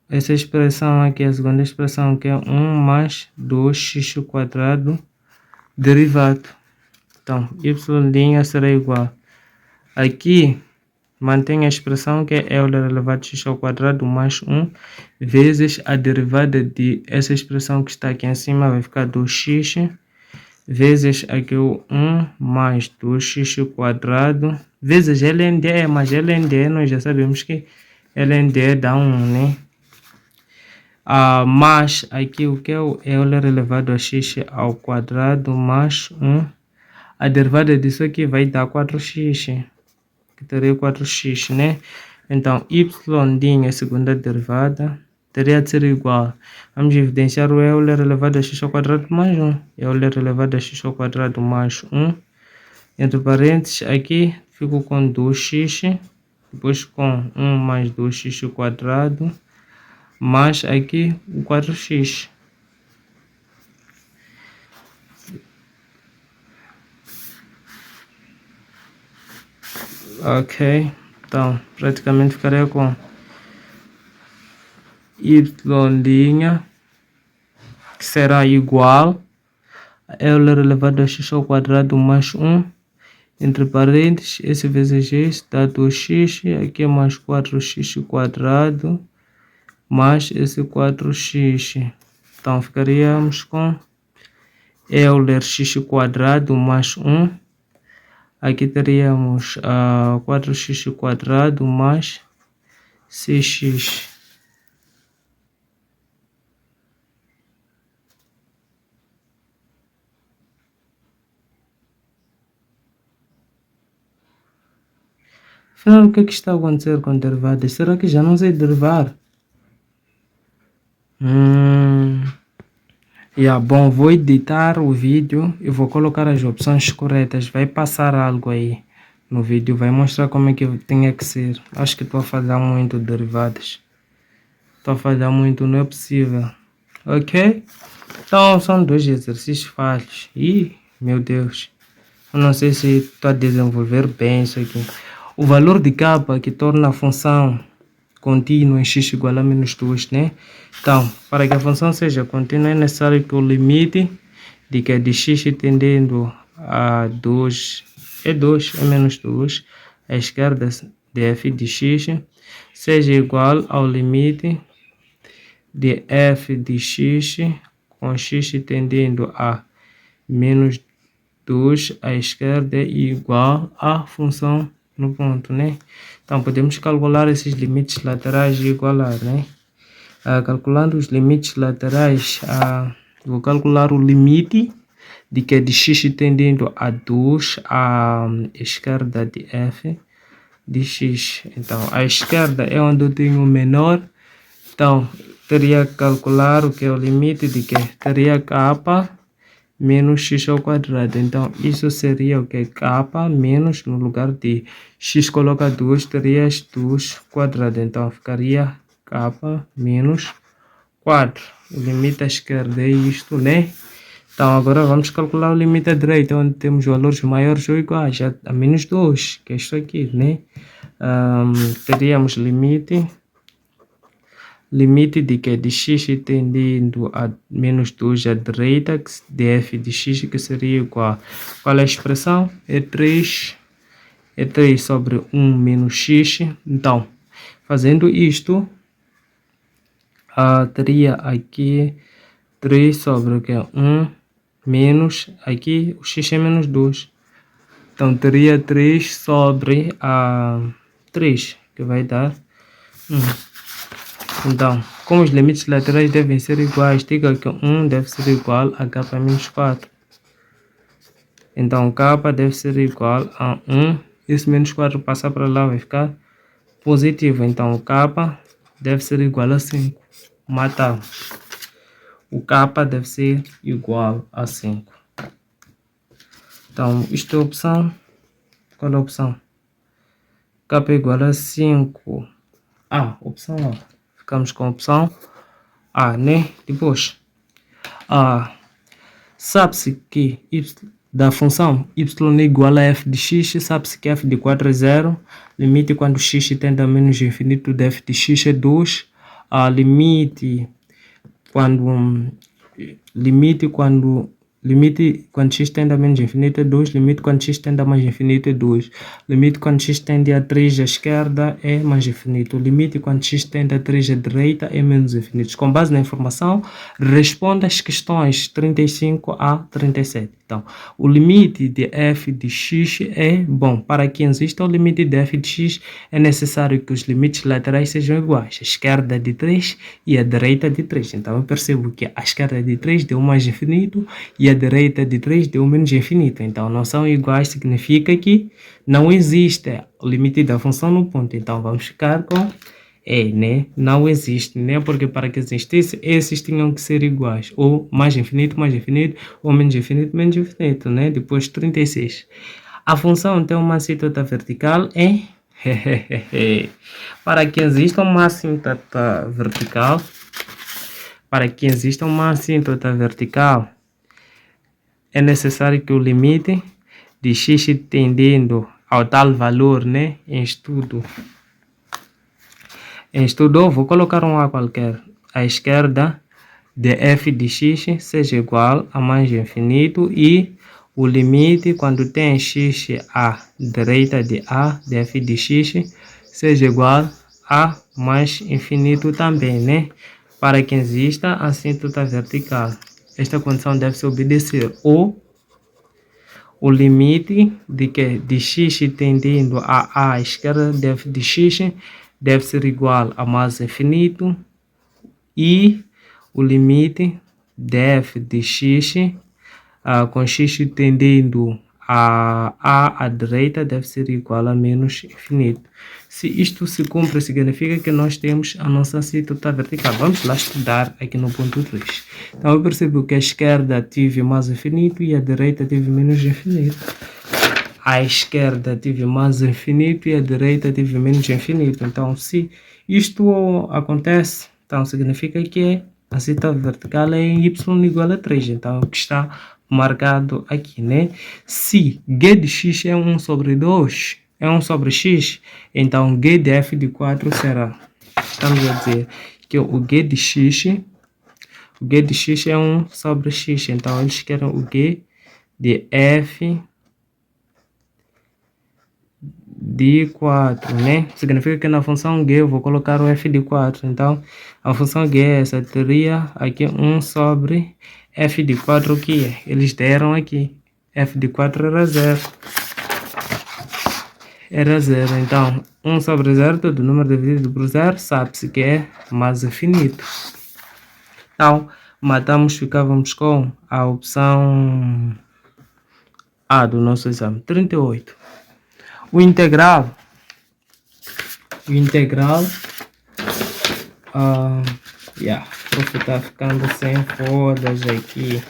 Essa expressão aqui, a segunda expressão, que é 1 mais 2x quadrado derivado. Então, y' será igual. Aqui, mantém a expressão que é Euler elevado a x ao quadrado mais 1 vezes a derivada de essa expressão que está aqui em cima, vai ficar 2x vezes aqui o 1 mais 2x quadrado, vezes LND, mas LND nós já sabemos que LND dá 1, né? Mais aqui o que é o Euler elevado a x ao quadrado mais 1. A derivada disso aqui vai dar 4x, que teria 4x, né? Então, y' a segunda derivada teria de ser igual. Vamos evidenciar o Euler elevado a x ao quadrado mais 1. Euler elevado a x ao quadrado mais 1. Entre parênteses, aqui fico com 2x, depois com 1 mais 2x quadrado, mais aqui o 4x. Ok, então praticamente ficaria com y', que será igual a Euler elevado a x ao quadrado mais 1, entre parênteses, esse vezes esse dá 2x, aqui é mais 4x quadrado, mais esse 4x. Então ficaríamos com Euler x quadrado mais 1. Aqui teríamos 4x quadrado mais 6x. Afinal, o que é que está a acontecer com derivadas? Será que já não sei derivar? Bom, vou editar o vídeo e vou colocar as opções corretas. Vai passar algo aí no vídeo, vai mostrar como é que tem que ser. Acho que estou a falhar muito derivadas. Estou a falhar muito, não é possível. Ok? Então, são 2 exercícios falhos. Ih, meu Deus. Eu não sei se estou a desenvolver bem isso aqui. O valor de k que torna a função contínua em x igual a menos 2, né? Então, para que a função seja contínua, é necessário que o limite de x tendendo a 2, é menos 2, a esquerda de f de x, seja igual ao limite de f de x com x tendendo a menos 2 à esquerda é igual à função no ponto, né? Então, podemos calcular esses limites laterais e igualar, né? Calculando os limites laterais, vou calcular o limite de x tendendo a 2 à esquerda de f de x. Então, a esquerda é onde eu tenho o menor. Então, teria que calcular o que é o limite de que teria k menos x ao quadrado. Então, isso seria o que? K menos, no lugar de x coloca 2, teria 2 quadrado. Então, ficaria k menos 4. O limite à esquerda é isto, né? Então, agora vamos calcular o limite à direita, onde temos valores maiores ou iguais a menos 2, que é isto aqui, né? Teríamos limite de x tendendo a menos 2 à direita, de f de x, que seria igual. Qual é a expressão? É 3 sobre 1 menos x. Então, fazendo isto, teria aqui 3 sobre o que é 1 menos, aqui o x é menos 2. Então, teria 3 sobre 3, que vai dar 1. Então, como os limites laterais devem ser iguais, diga que 1 deve ser igual a k menos 4. Então, k deve ser igual a 1. Esse menos 4 passar para lá vai ficar positivo. Então, k deve ser igual a 5. Matamos. O k deve ser igual a 5. Então, isto é a opção. Qual é a opção? K é igual a 5. Opção A. Ficamos com a opção A, né? Depois, sabe-se que da função y é igual a f de x, sabe-se que f de 4 é 0, limite quando x tende a menos infinito de f de x é 2, limite quando Limite quando x tende a menos infinito é 2. Limite quando x tende a mais infinito é 2. Limite quando x tende a 3 à esquerda é mais infinito. Limite quando x tende a 3 à direita é menos infinito. Com base na informação, responda as questões 35 a 37. Então, o limite de f de x é, bom, para que exista o limite de f de x, é necessário que os limites laterais sejam iguais. A esquerda de 3 e a direita de 3. Então, eu percebo que a esquerda de 3 deu mais infinito e a direita de 3 deu menos infinito. Então, não são iguais, significa que não existe o limite da função no ponto. Então, vamos ficar com né? Não existe, né? Porque para que existisse, esses tinham que ser iguais. Ou mais infinito, ou menos infinito, né? Depois 36. A função tem uma assíntota vertical em... Para que exista uma assíntota vertical, é necessário que o limite de x tendendo ao tal valor, né? Em estudo, vou colocar um A qualquer. À esquerda de f de x seja igual a mais infinito e o limite quando tem x à direita de A de f de x seja igual a mais infinito também, né? Para que exista a assíntota vertical. Esta condição deve se obedecer. Ou o limite de x tendendo a esquerda de f de x deve ser igual a mais infinito e o limite de f de x com x tendendo à direita deve ser igual a menos infinito. Se isto se cumpre, significa que nós temos a nossa assíntota vertical. Vamos lá estudar aqui no ponto 3. Então, eu percebo que a esquerda tive mais infinito e a direita tive menos infinito. A esquerda tive mais infinito e a direita tive menos infinito. Então, se isto acontece, então significa que a assíntota vertical é em y igual a 3. Então, o que está marcado aqui, né? Se g de x é 1 sobre 2, é 1 sobre x, então g de f de 4 será. Estamos a dizer que o g de x é 1 sobre x, então eles querem o g de f de 4, né? Significa que na função g eu vou colocar o f de 4. Então, a função g é essa, teria aqui 1 sobre f de 4, o que é? Eles deram aqui, f de 4 era 0. Era 0, então 1 sobre 0, todo número dividido por 0, sabe-se que é mais infinito. Então, matamos, ficávamos com a opção A do nosso exame, 38. O integral, prof tá ficando sem fodas aqui.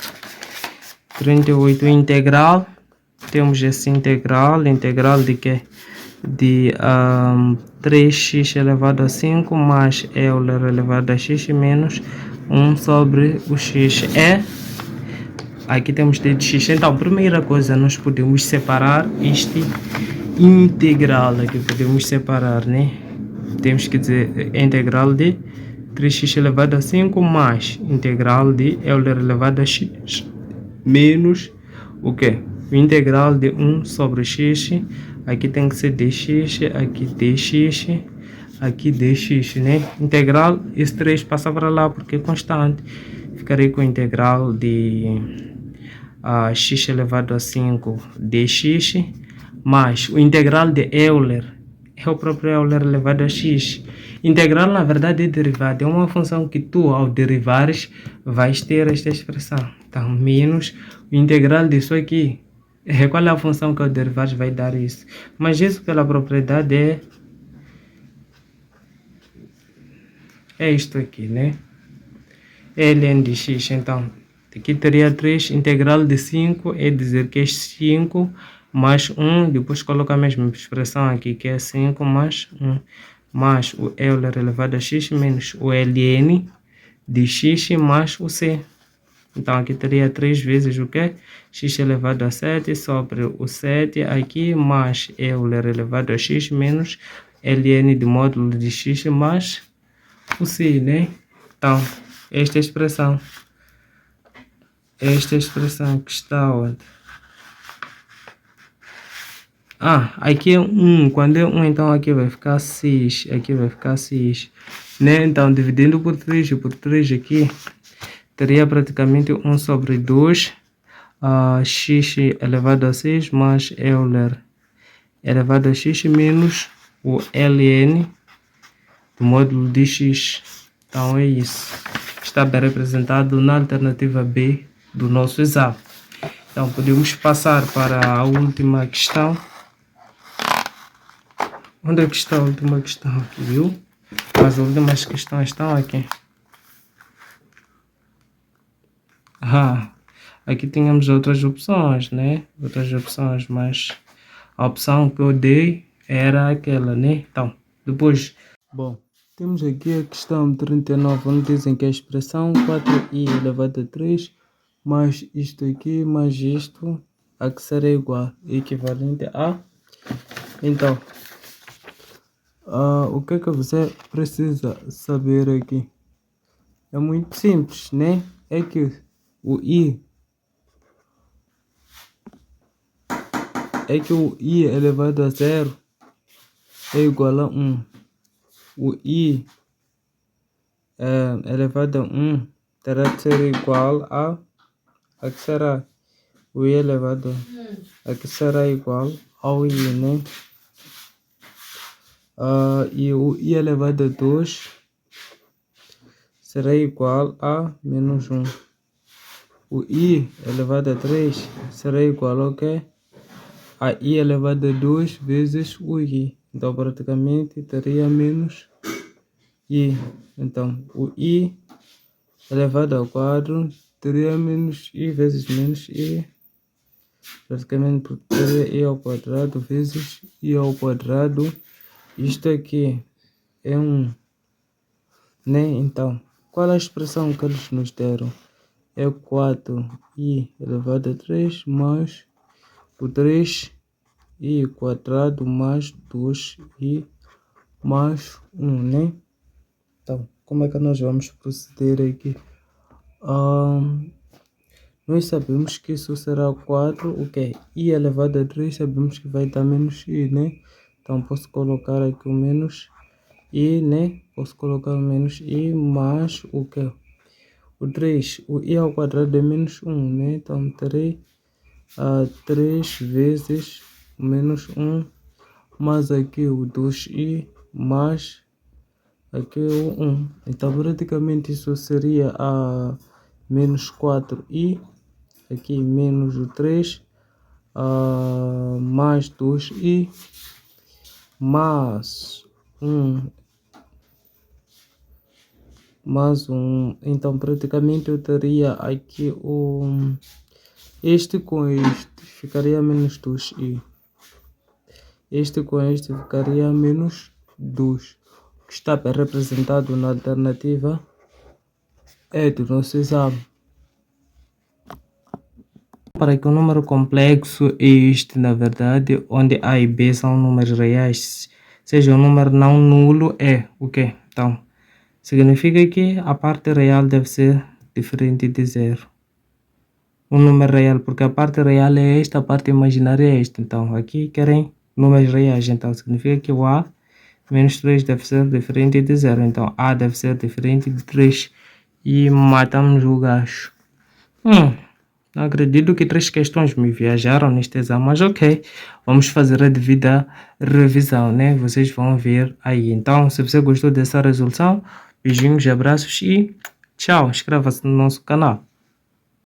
38, integral, temos esse integral de que? De 3x elevado a 5 mais Euler elevado a x menos 1 sobre o x é... Aqui temos d de x. Então, primeira coisa, nós podemos separar este integral aqui, podemos separar, né? Temos que dizer integral de 3x elevado a 5 mais integral de Euler elevado a x menos o que? O integral de 1 sobre x. Aqui tem que ser dx, aqui dx, aqui dx, né? Integral, esse 3 passa para lá porque é constante. Ficarei com a integral de x elevado a 5 dx, mais o integral de Euler, é o próprio Euler elevado a x. Integral, na verdade, é derivada. É uma função que tu, ao derivares, vais ter esta expressão. Então, menos o integral disso aqui. Qual é a função que ao derivares vai dar isso? Mas isso, pela propriedade, é isto aqui, né? ln de x. Então, aqui teria 3, integral de 5 é dizer que é 5 mais 1, depois coloca a mesma expressão aqui, que é 5 mais 1, mais o Euler elevado a x menos o ln de x mais o c. Então, aqui teria 3 vezes o que? X elevado a 7 sobre o 7 aqui, mais Euler elevado a x menos ln de módulo de x mais o c, né? Então, esta expressão esta expressão que está onde? Aqui é 1. Quando é 1, então aqui vai ficar 6. Aqui vai ficar 6. Né? Então, dividindo por 3 e por 3 aqui, teria praticamente 1 sobre 2. X elevado a 6 mais Euler elevado a x menos o ln do módulo de x. Então, é isso. Está bem representado na alternativa B do nosso exame. Então, podemos passar para a última questão. Onde é que está a última questão aqui, viu? As últimas questões estão aqui. Aqui tínhamos outras opções, né? Outras opções, mas a opção que eu dei era aquela, né? Então, depois... Bom, temos aqui a questão 39, onde dizem que a expressão 4i elevado a 3 mais isto aqui, mais isto, a que será igual, equivalente a... Então... o que é que você precisa saber aqui? É muito simples, né? É que o i elevado a 0 é igual a 1. O i elevado a 1 terá de ser igual a que será? O i elevado a que será igual ao i, né? E o i elevado a 2 será igual a menos 1. O i elevado a 3 será igual ao quê? A i elevado a 2 vezes o i. Então, praticamente, teria menos i. Então, o i elevado ao quadrado teria menos i vezes menos i. Praticamente, porque teria i ao quadrado vezes i ao quadrado. Isto aqui é 1, né? Então, qual a expressão que eles nos deram? É 4i elevado a 3 mais o 3i quadrado mais 2i mais 1, né? Então, como é que nós vamos proceder aqui? Nós sabemos que isso será 4, o que? I elevado a 3, sabemos que vai dar menos i, né? Então, posso colocar aqui o menos i, né? Posso colocar o menos i mais o que? O 3, o i ao quadrado é menos 1, né? Então, terei 3 vezes menos 1, mais aqui o 2i, mais aqui o 1. Então, praticamente, isso seria menos 4i, aqui menos o 3, mais 2i, mais 1. Então, praticamente, eu teria aqui este com este ficaria menos 2i. Este com este ficaria menos 2. O que está bem representado na alternativa é do nosso exame. Para que o número complexo é este, na verdade, onde A e B são números reais, seja um número não nulo, é o quê? Então, significa que a parte real deve ser diferente de 0. Um número real, porque a parte real é esta, a parte imaginária é esta. Então, aqui querem números reais. Então, significa que o A menos 3 deve ser diferente de 0. Então, A deve ser diferente de 3. E matamos o gajo. Não acredito que 3 questões me viajaram neste exame, mas ok. Vamos fazer a devida revisão, né? Vocês vão ver aí. Então, se você gostou dessa resolução, beijinhos, abraços e tchau. Inscreva-se no nosso canal.